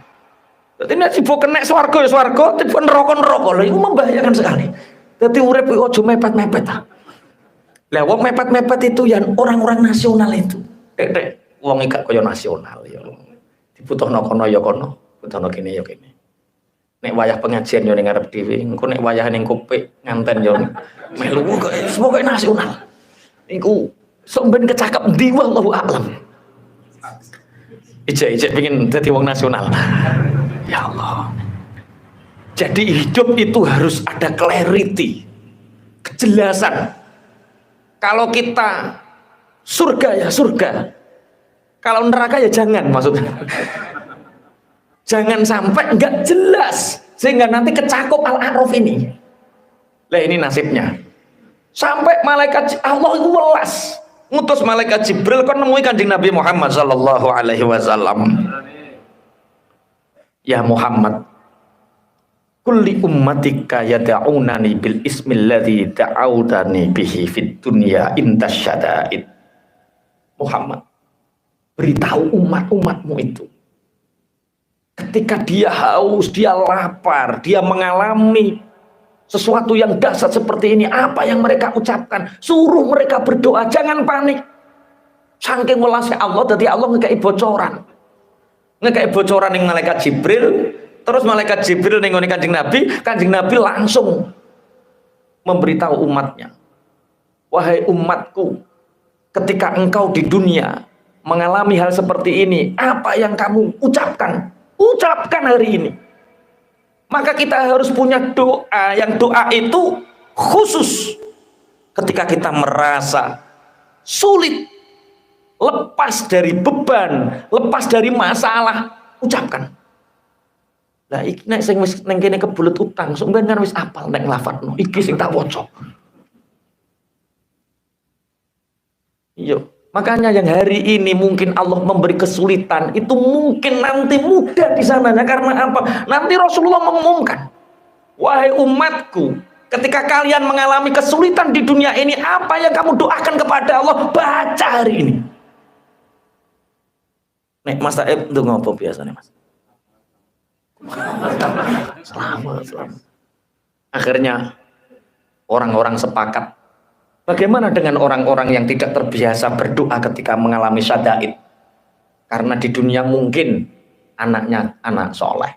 Dadi nek sibo kena swarga ya swarga, tiba neraka. Lha iku membahayakan sekali. Dadi urip iku aja mepet-mepet ta. Lah wong mepet-mepet itu yang orang-orang nasional itu. Dek wong iki gak kaya nasional ya. Dibutuhno kono ya kono, butuhno kene ya kene. Nek wayah pengajian yo ning ngarep dhewe, engko nek wayah ning kopek nganten yo melu kok semoga nasional. Iku sok ben kecakep ndi wallahu a'lam. Ijek-ijek pengen dadi wong nasional. Ya Allah. Jadi hidup itu harus ada clarity, kejelasan. Kalau kita surga ya surga, kalau neraka ya jangan, maksudnya jangan sampai nggak jelas sehingga nanti kecakup Al-A'raf ini. Lah ini nasibnya sampai malaikat Allah itu welas ngutus malaikat Jibril kon nemui Kanjeng Nabi Muhammad sallallahu alaihi wasallam. Ya Muhammad, kulli ummatika yad'unani bil ismil ladzi da'autani bihi fid dunya indas syada'id. Muhammad, beritahu umat-umatmu itu ketika dia haus, dia lapar, dia mengalami sesuatu yang dahsyat seperti ini, apa yang mereka ucapkan? Suruh mereka berdoa, jangan panik. Saking welasnya Allah, jadi Allah ngekei bocoran yang malaikat Jibril. Terus malaikat Jibril nengoni Kanjeng Nabi langsung memberitahu umatnya, wahai umatku, ketika engkau di dunia mengalami hal seperti ini, apa yang kamu ucapkan hari ini. Maka kita harus punya doa, yang doa itu khusus ketika kita merasa sulit, lepas dari beban, lepas dari masalah, ucapkan. Lah iki nek sing wis ning kene kebulet utang, sampeyan kan wis apal nek lafadzno. Iki sing tak waca. Iya, makanya yang hari ini mungkin Allah memberi kesulitan, itu mungkin nanti mudah di sananya. Karena apa? Nanti Rasulullah mengumumkan, wahai umatku, ketika kalian mengalami kesulitan di dunia ini, apa yang kamu doakan kepada Allah, baca hari ini. Nek Mas Taib itu ngopo biasanya Mas? Selamat. Akhirnya orang-orang sepakat. Bagaimana dengan orang-orang yang tidak terbiasa berdoa ketika mengalami syada'id? Karena di dunia mungkin anaknya anak soleh,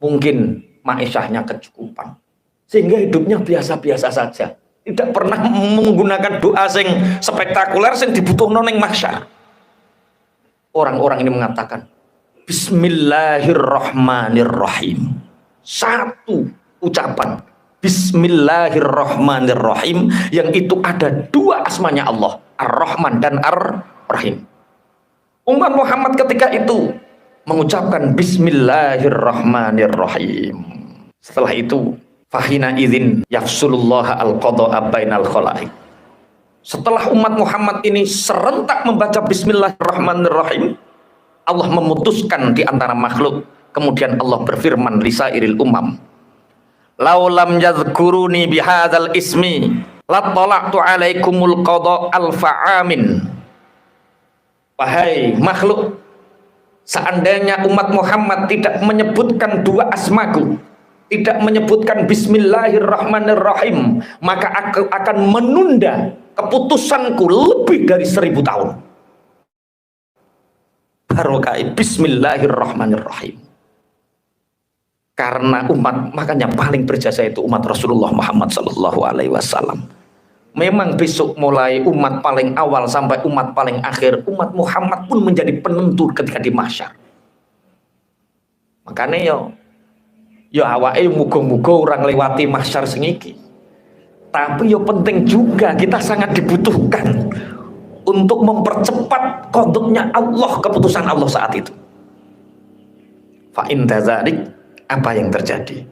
mungkin ma'isyahnya kecukupan, sehingga hidupnya biasa-biasa saja, tidak pernah menggunakan doa sing spektakuler sing dibutuhno ning mahsyar. Orang-orang ini mengatakan Bismillahirrahmanirrahim. Satu ucapan Bismillahirrahmanirrahim, yang itu ada dua asmanya Allah, Ar-Rahman dan Ar-Rahim. Umat Muhammad ketika itu mengucapkan Bismillahirrahmanirrahim. Setelah itu fahina idzin yafsulullah al-qada'a bainal khalaik. Setelah umat Muhammad ini serentak membaca Bismillahirrahmanirrahim, Allah memutuskan di antara makhluk. Kemudian Allah berfirman lisairil umam, laulam yadhkuruni bihadzal ismi lattala'tu alaikumul qada alfa'amin. Wahai makhluk, seandainya umat Muhammad tidak menyebutkan dua asmaku, tidak menyebutkan Bismillahirrahmanirrahim, maka aku akan menunda keputusanku lebih dari 1000 tahun. Barokah Bismillahirrahmanirrahim. Karena umat, makanya paling berjasa itu umat Rasulullah Muhammad sallallahu alaihi wasallam. Memang besok mulai umat paling awal sampai umat paling akhir, umat Muhammad pun menjadi penentu ketika di mahsyar. Makanya yo awake muga-muga orang lewati mahsyar sing iki. Tapi yo penting juga, kita sangat dibutuhkan untuk mempercepat qadanya Allah, keputusan Allah saat itu. Fa in tadzalik, apa yang terjadi?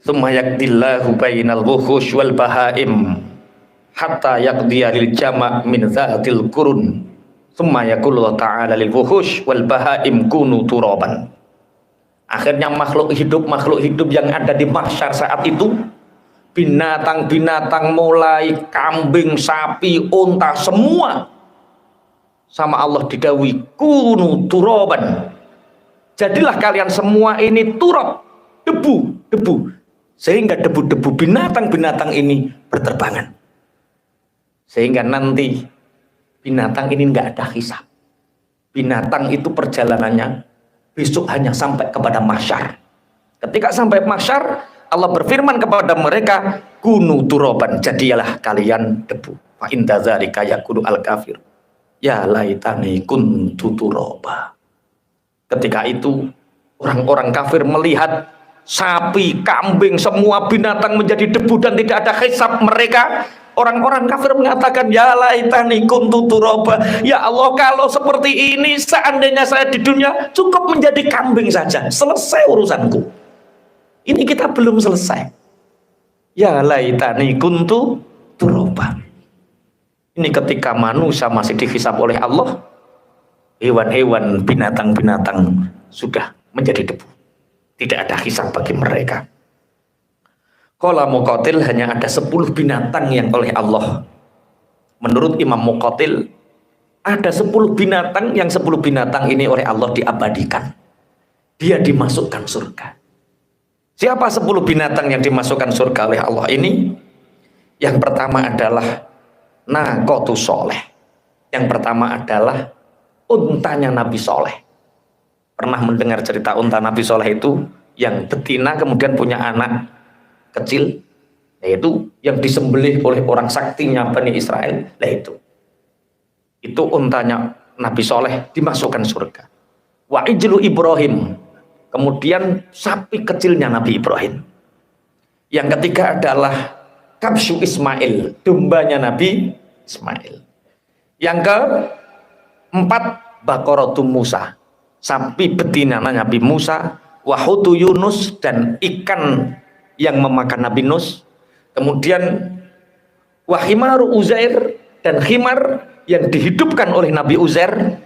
Tsumma yaqdillahu bainal wuhush wal bahaim hatta yaqdiya lil jama' min dzatil qurun. Tsumma yaqulu ta'ala lil wuhush wal bahaim kunu turaban. Akhirnya makhluk hidup yang ada di mahsyar saat itu, binatang-binatang mulai kambing, sapi, unta, semua sama Allah didhawuhi kunu turaban. Jadilah kalian semua ini turab, debu. Sehingga debu-debu binatang-binatang ini berterbangan. Sehingga nanti binatang ini enggak ada hisab. Binatang itu perjalanannya besok hanya sampai kepada mahsyar. Ketika sampai mahsyar, Allah berfirman kepada mereka, kunu turaban, jadilah kalian debu. Fa in dzalika yaqulu al-kafir, ya laitani kuntu turaba. Ketika itu orang-orang kafir melihat sapi, kambing, semua binatang menjadi debu dan tidak ada hisab mereka. Orang-orang kafir mengatakan, ya laitani kuntu turaba. Ya Allah, kalau seperti ini seandainya saya di dunia cukup menjadi kambing saja, selesai urusanku. Ini kita belum selesai. Ya laitani kuntu turaba. Ini ketika manusia masih dihisab oleh Allah, hewan-hewan, binatang-binatang sudah menjadi debu. Tidak ada hisab bagi mereka. Qala Muqatil, hanya ada 10 binatang yang oleh Allah. Menurut Imam Muqatil, ada 10 binatang yang 10 binatang ini oleh Allah diabadikan. Dia dimasukkan surga. Siapa 10 binatang yang dimasukkan surga oleh Allah ini? Yang pertama adalah naqatu soleh. Yang pertama adalah untanya Nabi Soleh. Pernah mendengar cerita unta Nabi Soleh itu yang betina kemudian punya anak kecil, yaitu yang disembelih oleh orang saktinya Bani Israel. Nah itu untanya Nabi Soleh dimasukkan surga. Wa ijlu Ibrahim, kemudian sapi kecilnya Nabi Ibrahim. Yang ketiga adalah kabsyu Ismail, dombanya Nabi Ismail. Yang keempat Baqaratum Musa, sapi betina Nabi Musa. Wahutu Yunus, dan ikan yang memakan Nabi Nus. Kemudian wahimaru Uzair, dan khimar yang dihidupkan oleh Nabi Uzair.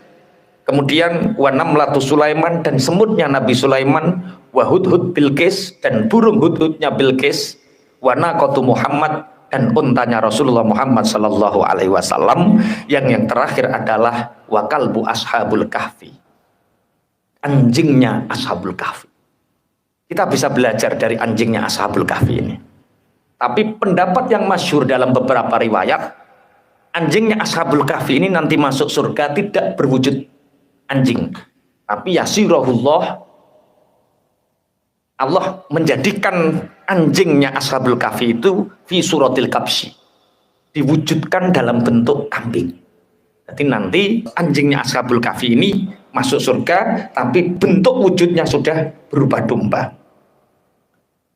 Kemudian wanamlatu Sulaiman, dan semutnya Nabi Sulaiman. Wahudhud Bilqis, dan burung hudhudnya Bilqis. Wanaqatu Muhammad, dan untanya Rasulullah Muhammad sallallahu alaihi wasallam. Yang terakhir adalah wakalbu ashabul kahfi, anjingnya ashabul kahfi. Kita bisa belajar dari anjingnya ashabul kahfi ini. Tapi pendapat yang masyhur dalam beberapa riwayat, anjingnya ashabul kahfi ini nanti masuk surga tidak berwujud anjing, tapi yasirahullah, Allah menjadikan anjingnya ashabul kahfi itu fi suratil kabsyi, diwujudkan dalam bentuk kambing. Jadi nanti anjingnya ashabul kahfi ini masuk surga, tapi bentuk wujudnya sudah berupa domba.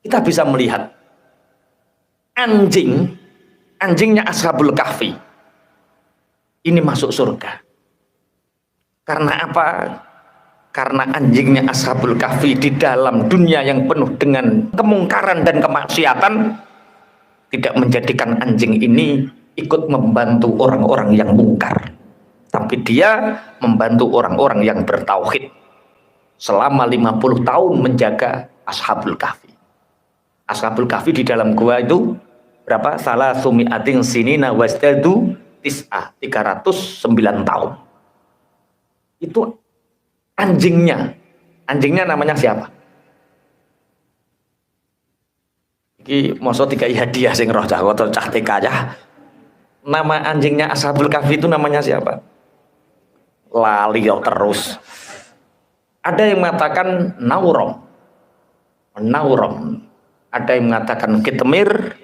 Kita bisa melihat anjingnya ashabul kahfi ini masuk surga. Karena apa? Karena anjingnya ashabul kahfi di dalam dunia yang penuh dengan kemungkaran dan kemaksiatan tidak menjadikan anjing ini ikut membantu orang-orang yang mungkar, tapi dia membantu orang-orang yang bertauhid selama 50 tahun menjaga ashabul kahfi. Ashabul kahfi di dalam gua itu berapa? Salah sumi'atin sinina wasdadu tis'ah, 309 tahun. Itu anjingnya namanya siapa? Iki mosok dikai hadiah sing roh cah atau cah TK aja. Nama anjingnya ashabul kahfi itu namanya siapa? Lali terus. Ada yang mengatakan Naurom. Ada yang mengatakan Kitmir,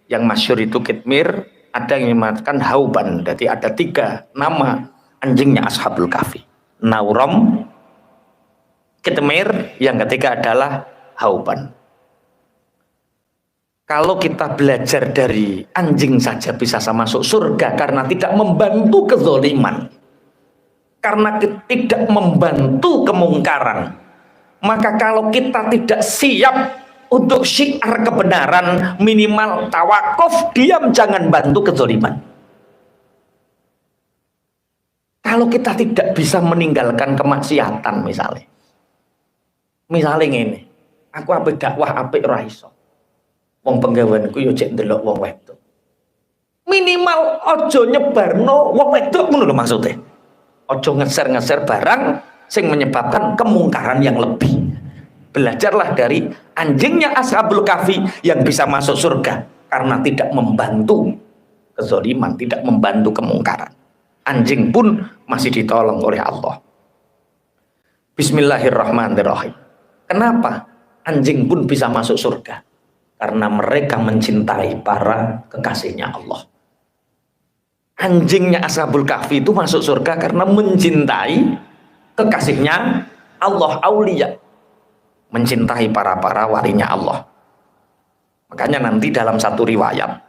yang masyhur itu Kitmir. Ada yang mengatakan Hauban. Jadi ada 3 nama anjingnya ashabul kahfi. Naurom, Kitmir, yang ketiga adalah Hauban. Kalau kita belajar dari anjing saja bisa masuk surga karena tidak membantu kezaliman, karena tidak membantu kemungkaran, maka kalau kita tidak siap untuk syiar kebenaran, minimal tawakuf, diam, jangan bantu kezaliman. Kalau kita tidak bisa meninggalkan kemaksiatan, misalnya ini, aku apik dakwah apik ora iso. Wong penggaweanku yo cek ndelok wong wedok. Minimal ojo nyebarno wong wedok ngono lho maksudnya. Ojo ngeser-ngeser barang sing menyebabkan kemungkaran yang lebih. Belajarlah dari anjingnya ashabul kahfi yang bisa masuk surga karena tidak membantu kezaliman, tidak membantu kemungkaran. Anjing pun masih ditolong oleh Allah. Bismillahirrahmanirrahim. Kenapa anjing pun bisa masuk surga? Karena mereka mencintai para kekasihnya Allah. Anjingnya ashabul kahfi itu masuk surga karena mencintai kekasihnya Allah, aulia, mencintai para walinya Allah. Makanya nanti dalam satu riwayat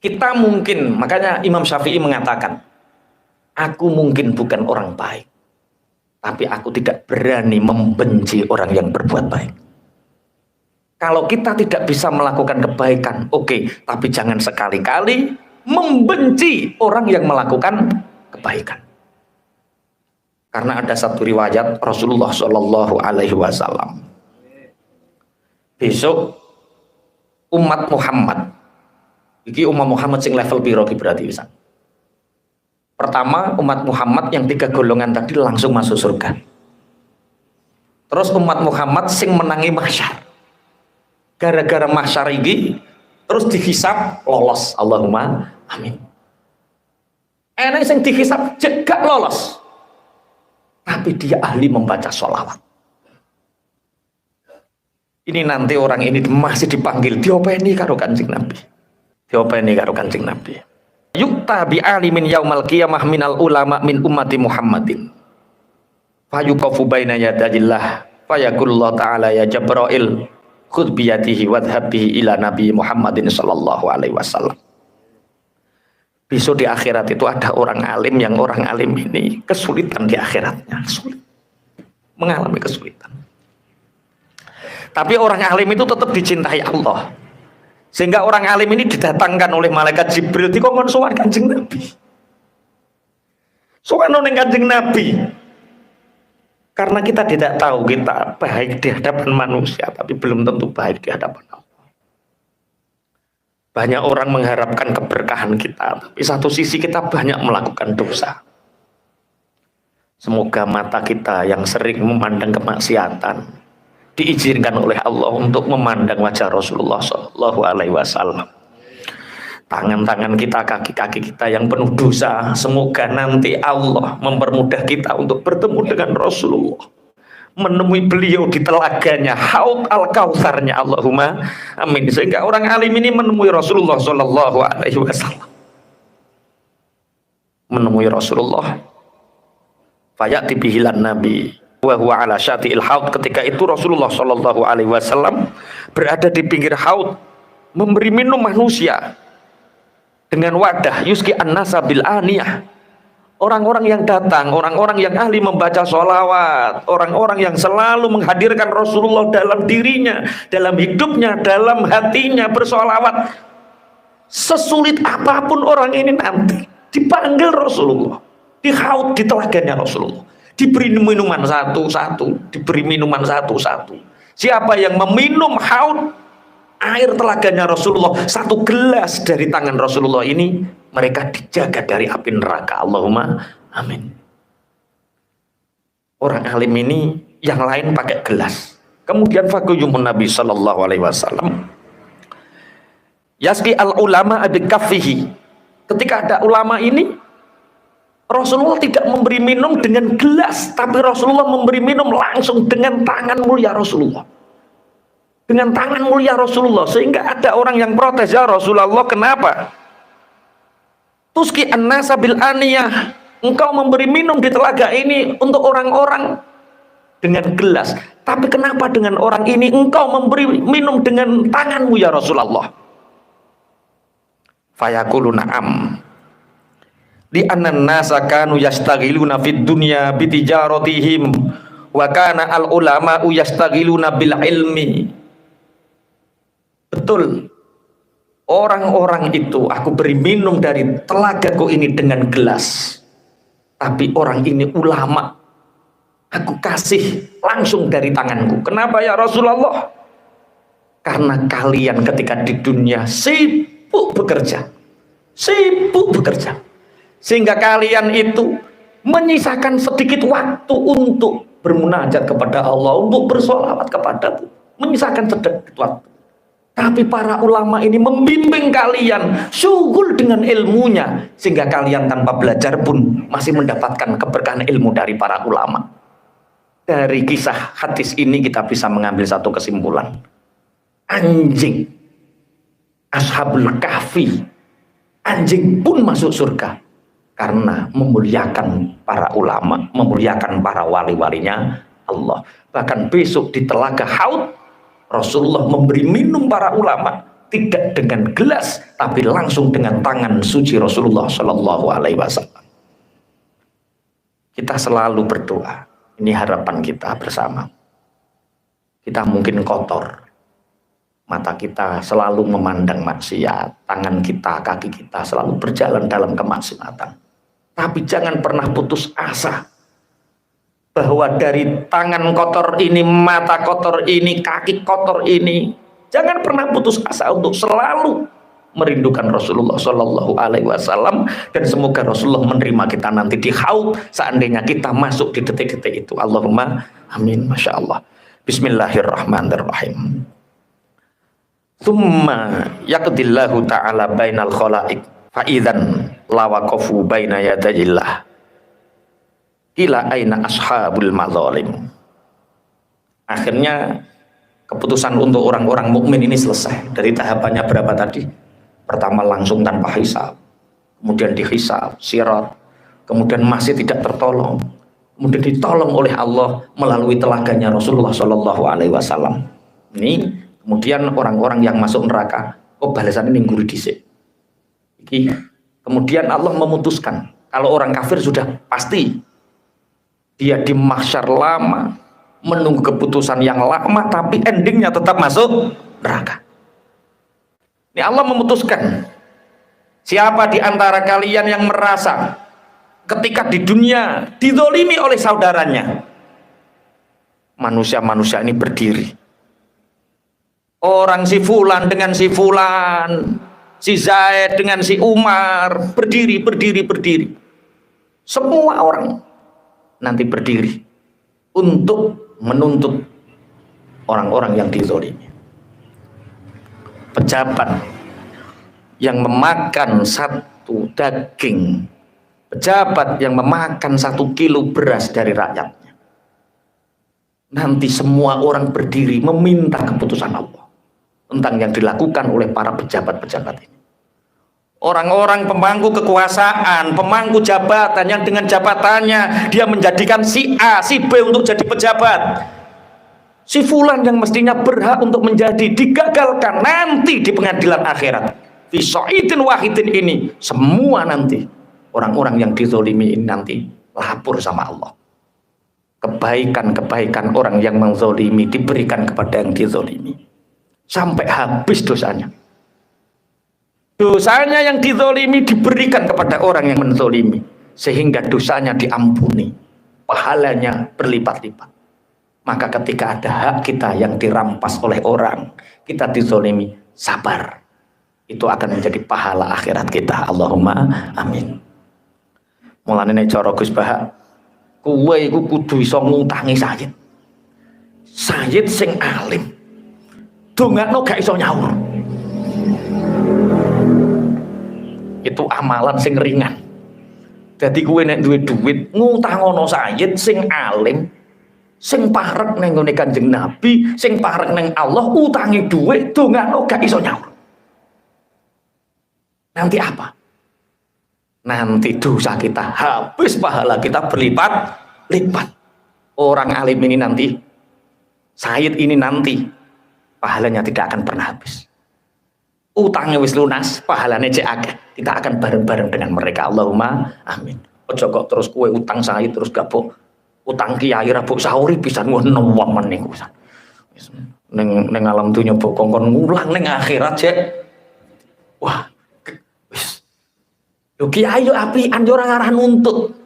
kita mungkin, makanya Imam Syafi'i mengatakan, aku mungkin bukan orang baik, tapi aku tidak berani membenci orang yang berbuat baik. Kalau kita tidak bisa melakukan kebaikan, oke, tapi jangan sekali-kali membenci orang yang melakukan kebaikan. Karena ada satu riwayat Rasulullah Shallallahu Alaihi Wasallam, besok umat Muhammad, iki umat Muhammad sing level piro berarti bisa. Pertama, umat Muhammad yang 3 golongan tadi langsung masuk surga. Terus umat Muhammad sing menangi mahsyar. Gara-gara mahsyar ini terus dihisab lolos. Allahumma amin. Enak sing dihisab jegak lolos, tapi dia ahli membaca sholawat. Ini nanti orang ini masih dipanggil diopeni karo Kanjeng Nabi. Diopeni karo Kanjeng Nabi. Yukta bi alimin yaumal qiyamah minal ulama min ummati Muhammadin. Fayuqafu baina yadayillah fayaqulullah ta'ala ya Jibril khudh biyadihi wadhhab bihi ila Nabi Muhammadin sallallahu alaihi wasallam. Besok di akhirat itu ada orang alim yang orang alim ini kesulitan di akhiratnya, sulit, mengalami kesulitan. Tapi orang alim itu tetap dicintai Allah. Sehingga orang alim ini didatangkan oleh malaikat Jibril di kongkon sowan Kanjeng Nabi. Sowan nang Kanjeng Nabi. Karena kita tidak tahu kita baik di hadapan manusia, tapi belum tentu baik di hadapan Allah. Banyak orang mengharapkan keberkahan kita, tapi satu sisi kita banyak melakukan dosa. Semoga mata kita yang sering memandang kemaksiatan diizinkan oleh Allah untuk memandang wajah Rasulullah Shallallahu Alaihi Wasallam. Tangan-tangan kita, kaki-kaki kita yang penuh dosa, semoga nanti Allah mempermudah kita untuk bertemu dengan Rasulullah, menemui beliau di telaganya Haud al-Kautsarnya. Allahumma amin. Sehingga orang alim ini menemui Rasulullah Shallallahu Alaihi Wasallam, menemui Rasulullah. Fayati bihilan Nabi wa huwa ala syati'il haud. Ketika itu Rasulullah Shallallahu Alaihi Wasallam berada di pinggir haud, memberi minum manusia dengan wadah yuski an-nasa bil aniyah. Orang-orang yang datang, orang-orang yang ahli membaca sholawat, orang-orang yang selalu menghadirkan Rasulullah dalam dirinya, dalam hidupnya, dalam hatinya bersolawat. Sesulit apapun orang ini nanti dipanggil Rasulullah di haud, di telaganya Rasulullah, diberi minuman satu-satu, diberi minuman satu-satu. Siapa yang meminum haud air telaganya Rasulullah, satu gelas dari tangan Rasulullah ini, mereka dijaga dari api neraka. Allahumma amin. Orang alim ini yang lain pakai gelas. Kemudian faqiyumun Nabi sallallahu alaihi wasallam yasqi al ulama bi kaffihi. Ketika ada ulama ini, Rasulullah tidak memberi minum dengan gelas, tapi Rasulullah memberi minum langsung dengan tangan mulia Rasulullah. Dengan tangan mulia Rasulullah. Sehingga ada orang yang protes, ya Rasulullah, kenapa tuski an-nasa bil aniyah, engkau memberi minum di telaga ini untuk orang-orang dengan gelas, tapi kenapa dengan orang ini engkau memberi minum dengan tanganmu ya Rasulullah? Fayaqulu na'am li annan nasa kanu yastaghiluna fid dunya bi tijaratihim wa kana al ulama yastaghiluna bil ilmi. Betul, orang-orang itu aku beri minum dari telagaku ini dengan gelas, tapi orang ini ulama, aku kasih langsung dari tanganku. Kenapa ya Rasulullah? Karena kalian ketika di dunia sibuk bekerja, sehingga kalian itu menyisakan sedikit waktu untuk bermunajat kepada Allah, untuk bersolawat kepadamu, menyisakan sedikit waktu. Tapi para ulama ini membimbing kalian, syughul dengan ilmunya, sehingga kalian tanpa belajar pun masih mendapatkan keberkahan ilmu dari para ulama. Dari kisah hadis ini kita bisa mengambil satu kesimpulan. Anjing Ashabul Kahfi, anjing pun masuk surga karena memuliakan para ulama, memuliakan para wali-walinya Allah. Bahkan besok di telaga Haud, Rasulullah memberi minum para ulama tidak dengan gelas, tapi langsung dengan tangan suci Rasulullah Shallallahu Alaihi Wasallam. Kita selalu berdoa, ini harapan kita bersama. Kita mungkin kotor, Mata kita selalu memandang maksiat, tangan kita, kaki kita selalu berjalan dalam kemaksiatan. Tapi jangan pernah putus asa bahwa dari tangan kotor ini, mata kotor ini, kaki kotor ini, jangan pernah putus asa untuk selalu merindukan Rasulullah Shallallahu Alaihi Wasallam, dan semoga Rasulullah menerima kita nanti di haud seandainya kita masuk di detik-detik itu. Allahumma amin. Masya Allah. Bismillahirrahmanirrahim. Thumma yaqdillahu ta'ala bainal khalaik fa'idan lawaqafu baina yadayillah ila aina ashabul mazalim. Akhirnya keputusan untuk orang-orang mukmin ini selesai. Dari tahapannya berapa tadi? Pertama langsung tanpa hisab, kemudian dihisab, sirat, kemudian masih tidak tertolong, kemudian ditolong oleh Allah melalui telaganya Rasulullah Shallallahu Alaihi Wasallam. Ini kemudian orang-orang yang masuk neraka, oh balasan ini guru dhisik. Kemudian Allah memutuskan kalau orang kafir sudah pasti dia di mahsyar lama menunggu keputusan yang lama, tapi endingnya tetap masuk neraka. Ini Allah memutuskan, siapa di antara kalian yang merasa ketika di dunia dizolimi oleh saudaranya, manusia-manusia ini berdiri. Orang si Fulan dengan si Fulan, si Zaid dengan si Umar, berdiri. Semua orang nanti berdiri untuk menuntut orang-orang yang dizolimi. Pejabat yang memakan satu daging, pejabat yang memakan 1 kilo beras dari rakyatnya, nanti semua orang berdiri meminta keputusan Allah tentang yang dilakukan oleh para pejabat-pejabat ini. Orang-orang pemangku kekuasaan, pemangku jabatan yang dengan jabatannya dia menjadikan si A, si B untuk jadi pejabat. Si Fulan yang mestinya berhak untuk menjadi digagalkan nanti di pengadilan akhirat. Fi sa'idin wahidin ini semua nanti orang-orang yang dizolimi ini nanti lapor sama Allah. Kebaikan-kebaikan orang yang menzolimi diberikan kepada yang dizolimi sampai habis dosanya. Dosanya yang dizolimi diberikan kepada orang yang menzolimi sehingga dosanya diampuni, pahalanya berlipat-lipat. Maka ketika ada hak kita yang dirampas oleh orang, kita dizolimi, sabar, itu akan menjadi pahala akhirat kita. Allahumma amin. Mulane nek cara Gus Bahak, kowe iku kudu iso ngutangi Sayyid. Sayyid sing alim, dongakno gak iso nyaur. Itu amalan sing ringan. Jadi kowe nek duwe duit ngutangono Sayyid sing alim, sing parek neng ngene Kanjeng Nabi, sing parek neng Allah, utangi duit dongakno gak iso nyaur. Nanti apa? Nanti dosa kita habis, pahala kita berlipat-lipat. Orang alim ini nanti, Sayyid ini nanti, pahalanya tidak akan pernah habis. Utangnya wis lunas, pahalanya cek akeh. Kita akan bareng-bareng dengan mereka. Allahumma amin. Ojo kok terus kue utang Sayyid terus gabok utang kiai rabuk sahuri pisan ngono meneh pisan. Ning alam dunya bokong kon ngulang ning akhirat cek. Wah, wis. Lho kiai yo apian yo ora ngarah nuntut.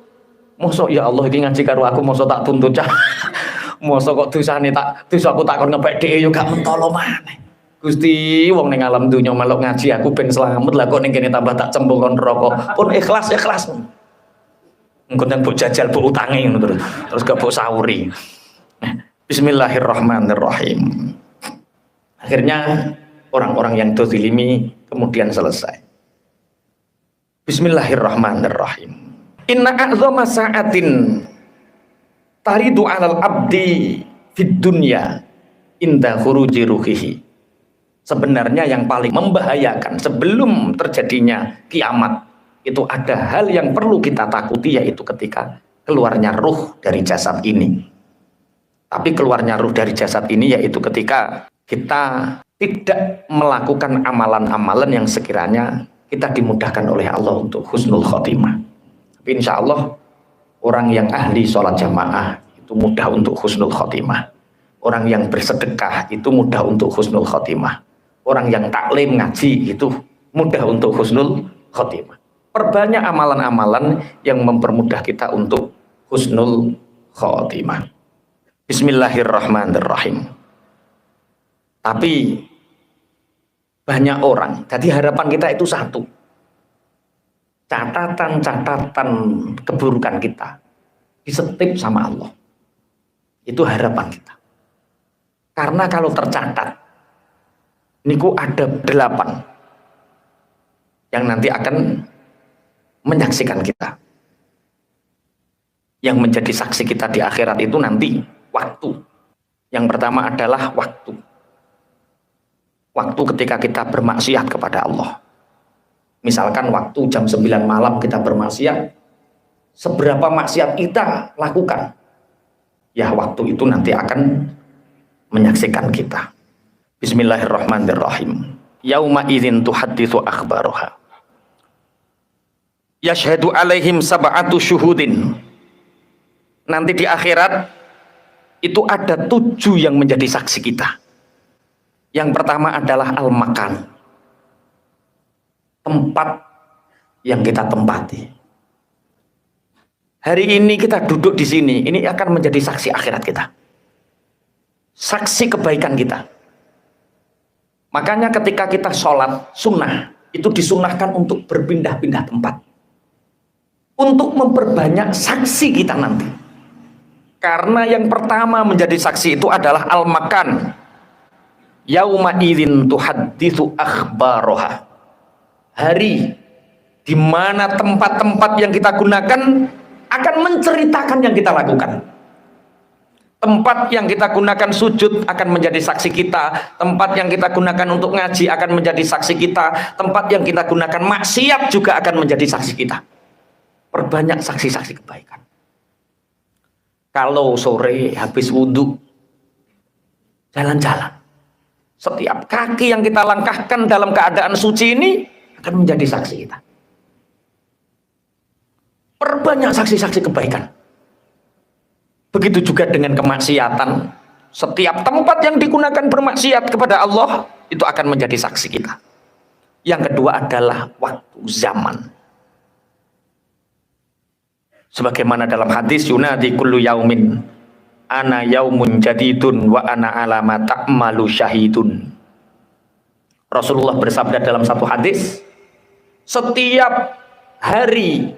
Mosok ya Allah iki ngaji karo aku mosok tak tuntut cah. Mosok kok dosane dosaku tak kon ngepek dhek yo gak mentolo maneh. Gusti wong ning alam dunya melok ngaji aku ben slamet lah kok ning kene tambah tak cembung kon rokok. Pun ikhlas. Engko nang mbok jajal mbok utangi ngono terus gak mbok sauri. Bismillahirrahmanirrahim. Akhirnya orang-orang yang dzalimi kemudian selesai. Bismillahirrahmanirrahim. Inna a'zama sa'atin taridu 'alal abdi fid dunya inda khuruji ruhihi. Sebenarnya yang paling membahayakan sebelum terjadinya kiamat itu ada hal yang perlu kita takuti, yaitu ketika keluarnya ruh dari jasad ini. Tapi keluarnya ruh dari jasad ini yaitu ketika kita tidak melakukan amalan-amalan yang sekiranya kita dimudahkan oleh Allah untuk husnul khotimah. Tapi insya Allah orang yang ahli sholat jamaah itu mudah untuk husnul khotimah. Orang yang bersedekah itu mudah untuk husnul khotimah. orang yang taklim ngaji itu mudah untuk husnul khotimah. Perbanyak amalan-amalan yang mempermudah kita untuk husnul khotimah. Bismillahirrahmanirrahim. Tapi banyak orang, jadi harapan kita itu satu. Catatan-catatan keburukan kita disetip sama Allah. Itu harapan kita. Karena kalau tercatat, niku ada 8 yang nanti akan menyaksikan kita. Yang menjadi saksi kita di akhirat itu nanti waktu. Yang pertama adalah waktu. Waktu ketika kita bermaksiat kepada Allah. Misalkan waktu jam 9 malam kita bermaksiat, seberapa maksiat kita lakukan, ya waktu itu nanti akan menyaksikan kita. Bismillahirrahmanirrahim. Yauma idzin tuhadditsu akhbaraha. Yashhadu alaihim sab'atu syuhudin. Nanti di akhirat itu ada 7 yang menjadi saksi kita. Yang pertama adalah al-makan, tempat yang kita tempati. Hari ini kita duduk di sini, ini akan menjadi saksi akhirat kita. Saksi kebaikan kita. Makanya ketika kita sholat sunnah, itu disunahkan untuk berpindah-pindah tempat. Untuk memperbanyak saksi kita nanti. Karena yang pertama menjadi saksi itu adalah al-makan. Yauma idzin tuhadditsu akhbaraha. Hari di mana tempat-tempat yang kita gunakan akan menceritakan yang kita lakukan. Tempat yang kita gunakan sujud akan menjadi saksi kita. Tempat yang kita gunakan untuk ngaji akan menjadi saksi kita. Tempat yang kita gunakan maksiat juga akan menjadi saksi kita. Perbanyak saksi-saksi kebaikan. Kalau sore habis wudhu, jalan-jalan. Setiap kaki yang kita langkahkan dalam keadaan suci ini akan menjadi saksi kita. Perbanyak saksi-saksi kebaikan. Begitu juga dengan kemaksiatan. Setiap tempat yang digunakan bermaksiat kepada Allah, itu akan menjadi saksi kita. Yang kedua adalah waktu zaman. Sebagaimana dalam hadis, yunadi kullu yaumin ana yaumun jadidun wa ana alama ta'malu syahidun. Rasulullah bersabda dalam satu hadis, setiap hari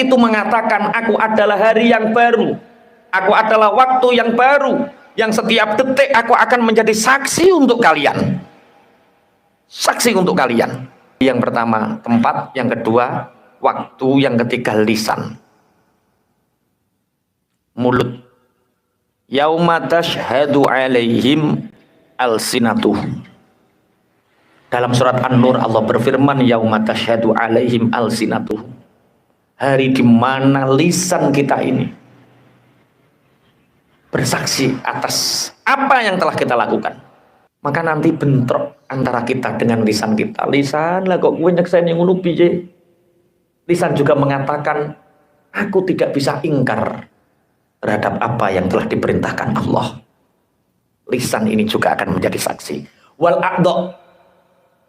itu mengatakan aku adalah hari yang baru, aku adalah waktu yang baru, yang setiap detik aku akan menjadi saksi untuk kalian. Saksi untuk kalian. Yang pertama tempat, yang kedua waktu, yang ketiga lisan, mulut. Yauma tashhadu alaihim alsinatuhum. Dalam surat An-Nur Allah berfirman, yauma tashhadu alaihim alsinatuhum. Hari di mana lisan kita ini bersaksi atas apa yang telah kita lakukan. Maka nanti bentrok antara kita dengan lisan kita. Lisan lah kok gue nyeksain yang ngono piye. Lisan juga mengatakan, aku tidak bisa ingkar terhadap apa yang telah diperintahkan Allah. Lisan ini juga akan menjadi saksi. Wal a'dha.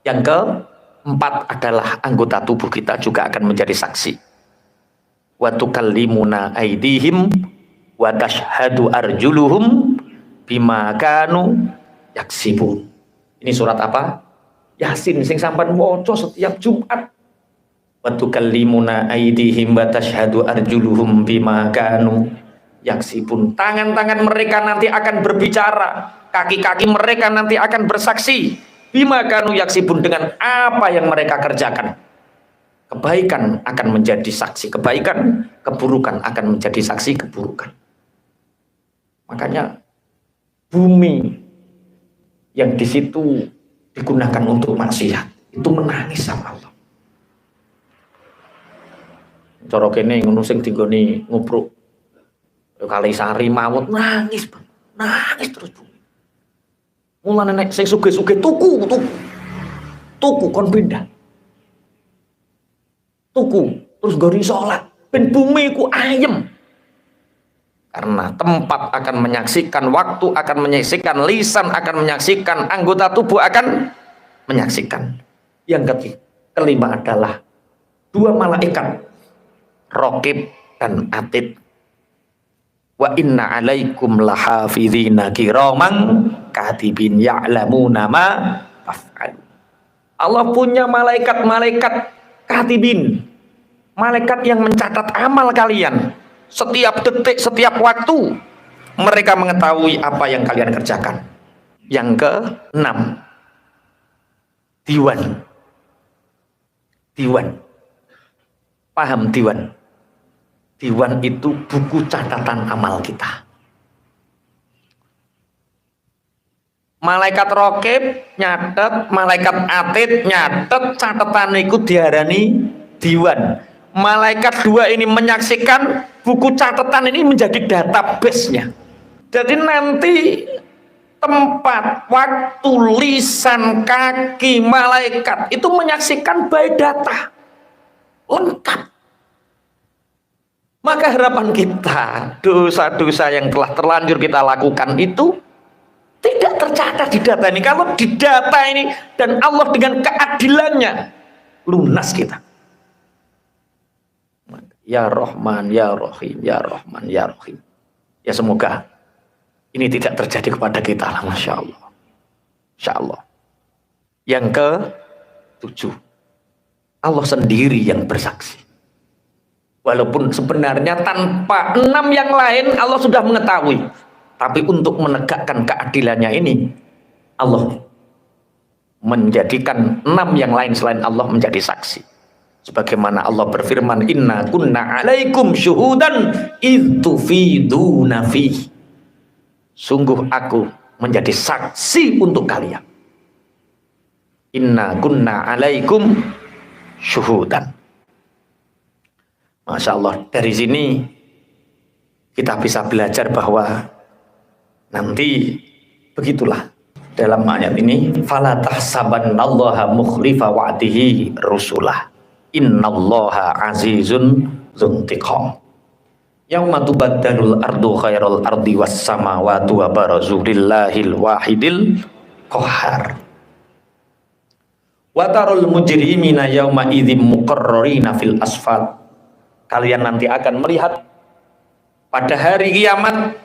Yang keempat adalah anggota tubuh kita juga akan menjadi saksi. Wa tukallimuna aydihim wa tashhadu arjuluhum bima kanu yaksibun. Ini surat apa? Yasin sing sampean waca setiap Jumat. Wa tukallimuna aydihim wa tashhadu arjuluhum bima kanu yaksibun. Tangan-tangan mereka nanti akan berbicara, kaki-kaki mereka nanti akan bersaksi. Bima kanu yaksibun, dengan apa yang mereka kerjakan. Kebaikan akan menjadi saksi kebaikan, keburukan akan menjadi saksi keburukan. Makanya bumi yang di situ digunakan untuk maksiat itu menangis sama Allah. Cara kene ngono sing dinggoni ngubruk kali sari mawut nangis terus. Mulane nek sing sugih-sugih tuku kon pindah. Tuku terus gori salat ben bumi ku ayem. Karena tempat akan menyaksikan, waktu akan menyaksikan, lisan akan menyaksikan, anggota tubuh akan menyaksikan. Yang kelima adalah dua malaikat, Raqib dan Atid. Wa inna alaikum lahafidhina kiraman katibin ya'lamuna ma taf'alun. Allah punya malaikat-malaikat katibin, malaikat yang mencatat amal kalian. Setiap detik, setiap waktu mereka mengetahui apa yang kalian kerjakan. Yang keenam, diwan. Diwan. Paham diwan? Diwan itu buku catatan amal kita. Malaikat Raqib nyatet, malaikat Atid nyatet, catatan itu diarani diwan. Malaikat dua ini menyaksikan, buku catatan ini menjadi database-nya. Jadi nanti tempat, waktu, lisan, kaki, malaikat itu menyaksikan by data lengkap. Maka harapan kita, dosa-dosa yang telah terlanjur kita lakukan itu tidak tercatat di data ini. Kalau di data ini dan Allah dengan keadilannya lunas kita. Ya Rahman, Ya Rahim, Ya Rahman, Ya Rahim. Ya semoga ini tidak terjadi kepada kita lah, Masya Allah. Insya Allah. Yang ke-7, Allah sendiri yang bersaksi. Walaupun sebenarnya tanpa 6 yang lain Allah sudah mengetahui. Tapi untuk menegakkan keadilannya ini, Allah menjadikan 6 yang lain selain Allah menjadi saksi. Sebagaimana Allah berfirman, inna kunna alaikum syuhudan idtufiduna fih. Sungguh aku menjadi saksi untuk kalian. Inna kunna alaikum syuhudan. Masya Allah, dari sini kita bisa belajar bahwa nanti begitulah dalam ayat ini, fala tahsabannallaha mukhlifa wa'dihi rusulah. Innallaha azizun dzuntiqam. Yauma tubaddalul ardu khairal ardi was samawati wa barazu lillahil wahidil qahhar. Wa tarul mujrimina yauma idzim muqarrarina fil asfat. Kalian nanti akan melihat pada hari kiamat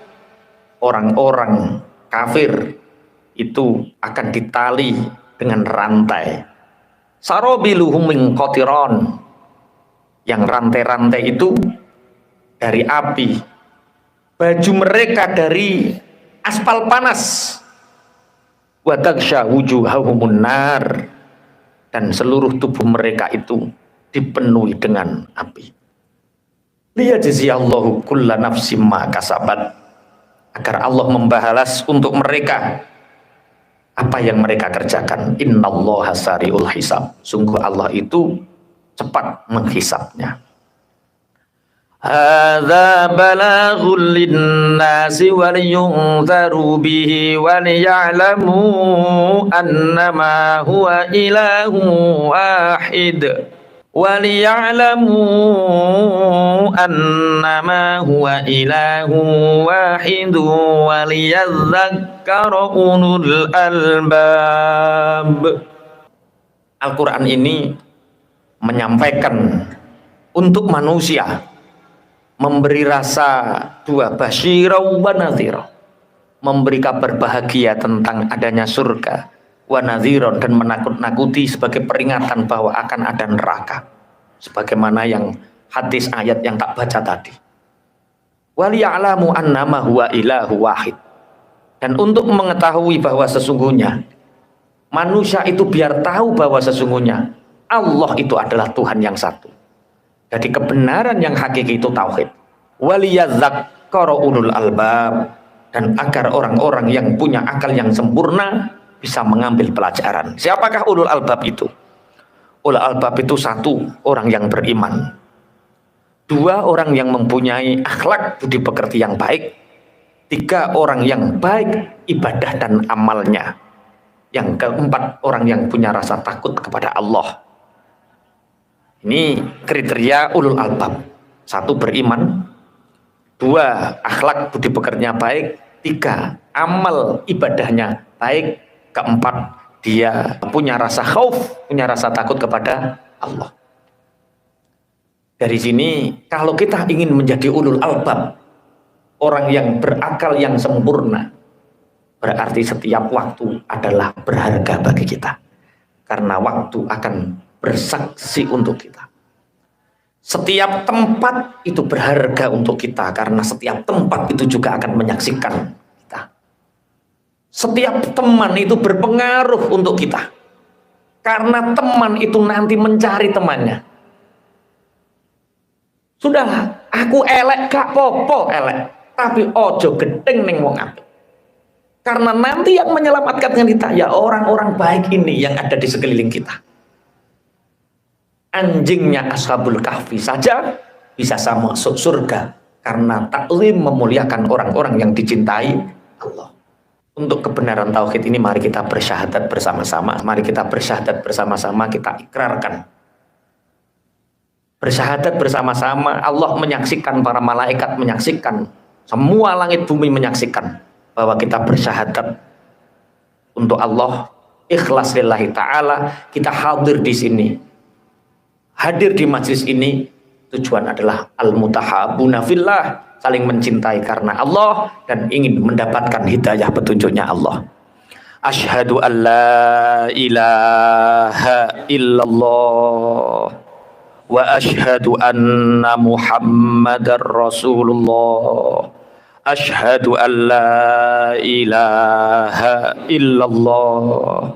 orang-orang kafir itu akan ditali dengan rantai. Sarobiluhum min qatiran, yang rantai-rantai itu dari api, baju mereka dari aspal panas, wa tagsha wujuhahum nar, dan seluruh tubuh mereka itu dipenuhi dengan api. Liyajziyallahu kulla nafsim ma kasabat, agar Allah membalas untuk mereka apa yang mereka kerjakan. Innallaha sari'ul hisab. Sungguh Allah itu cepat menghisabnya. Hadza balaghul linnasi wal yunzaru bihi wal ya'lamu annama huwa ilahu wahid. وَلِيَعْلَمُوا أَنَّمَا هُوَ إِلَهٌ وَاحِدٌ وَلِيَذَّكَّرَ أُولُو الْأَلْبَابِ. Al-Quran ini menyampaikan untuk manusia, memberi rasa dua, basyira wa nadhira, memberi kabar bahagia tentang adanya surga, wa nadhiron, dan menakut-nakuti sebagai peringatan bahwa akan ada neraka, sebagaimana yang hadis ayat yang tak baca tadi. Waliya'lamu annama huwa ilahu wahid, dan untuk mengetahui bahwa sesungguhnya manusia itu biar tahu bahwa sesungguhnya Allah itu adalah Tuhan yang satu. Jadi kebenaran yang hakiki itu tauhid. Waliyadzakkara ulul albab, dan agar orang-orang yang punya akal yang sempurna bisa mengambil pelajaran. Siapakah ulul albab itu? Ulul albab itu satu, orang yang beriman. Dua, orang yang mempunyai akhlak budi pekerti yang baik. Tiga, orang yang baik ibadah dan amalnya. Yang keempat, orang yang punya rasa takut kepada Allah. Ini kriteria ulul albab. Satu, beriman. 2, akhlak budi pekertinya baik. 3, amal ibadahnya baik. 4, dia punya rasa khauf, punya rasa takut kepada Allah. Dari sini, kalau kita ingin menjadi ulul albab, orang yang berakal yang sempurna, berarti setiap waktu adalah berharga bagi kita. Karena waktu akan bersaksi untuk kita. Setiap tempat itu berharga untuk kita, karena setiap tempat itu juga akan menyaksikan kita. Setiap teman itu berpengaruh untuk kita, karena teman itu nanti mencari temannya. Sudah, aku elek gak popo elek, tapi ojo gedeng ning wong apik. Karena nanti yang menyelamatkan kita ya orang-orang baik ini yang ada di sekeliling kita. Anjingnya Ashabul Kahfi saja bisa sama masuk surga karena taklim memuliakan orang-orang yang dicintai Allah. Untuk kebenaran tauhid ini mari kita bersyahadat bersama-sama. Mari kita bersyahadat bersama-sama, kita ikrarkan. Bersyahadat bersama-sama, Allah menyaksikan, para malaikat menyaksikan, semua langit bumi menyaksikan bahwa kita bersyahadat untuk Allah, ikhlas lillahi ta'ala. Kita hadir di sini, hadir di majlis ini, tujuan adalah al-mutahabuna fillah, saling mencintai karena Allah dan ingin mendapatkan hidayah petunjuknya Allah. Asyhadu an la ilaha illallah wa asyhadu anna Muhammadar Rasulullah. Asyhadu an la ilaha illallah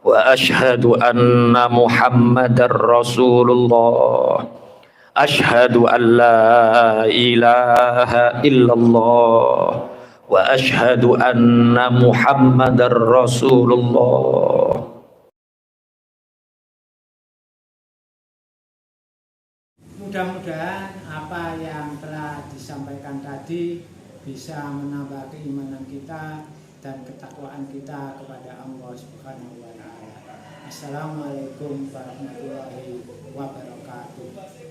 wa asyhadu anna Muhammadar Rasulullah. Asyhadu an la ilaha illallah wa asyhadu anna Muhammadar Rasulullah. Mudah-mudahan apa yang telah disampaikan tadi bisa menambah keimanan kita dan ketakwaan kita kepada Allah Subhanahu wa taala. Assalamualaikum warahmatullahi wabarakatuh.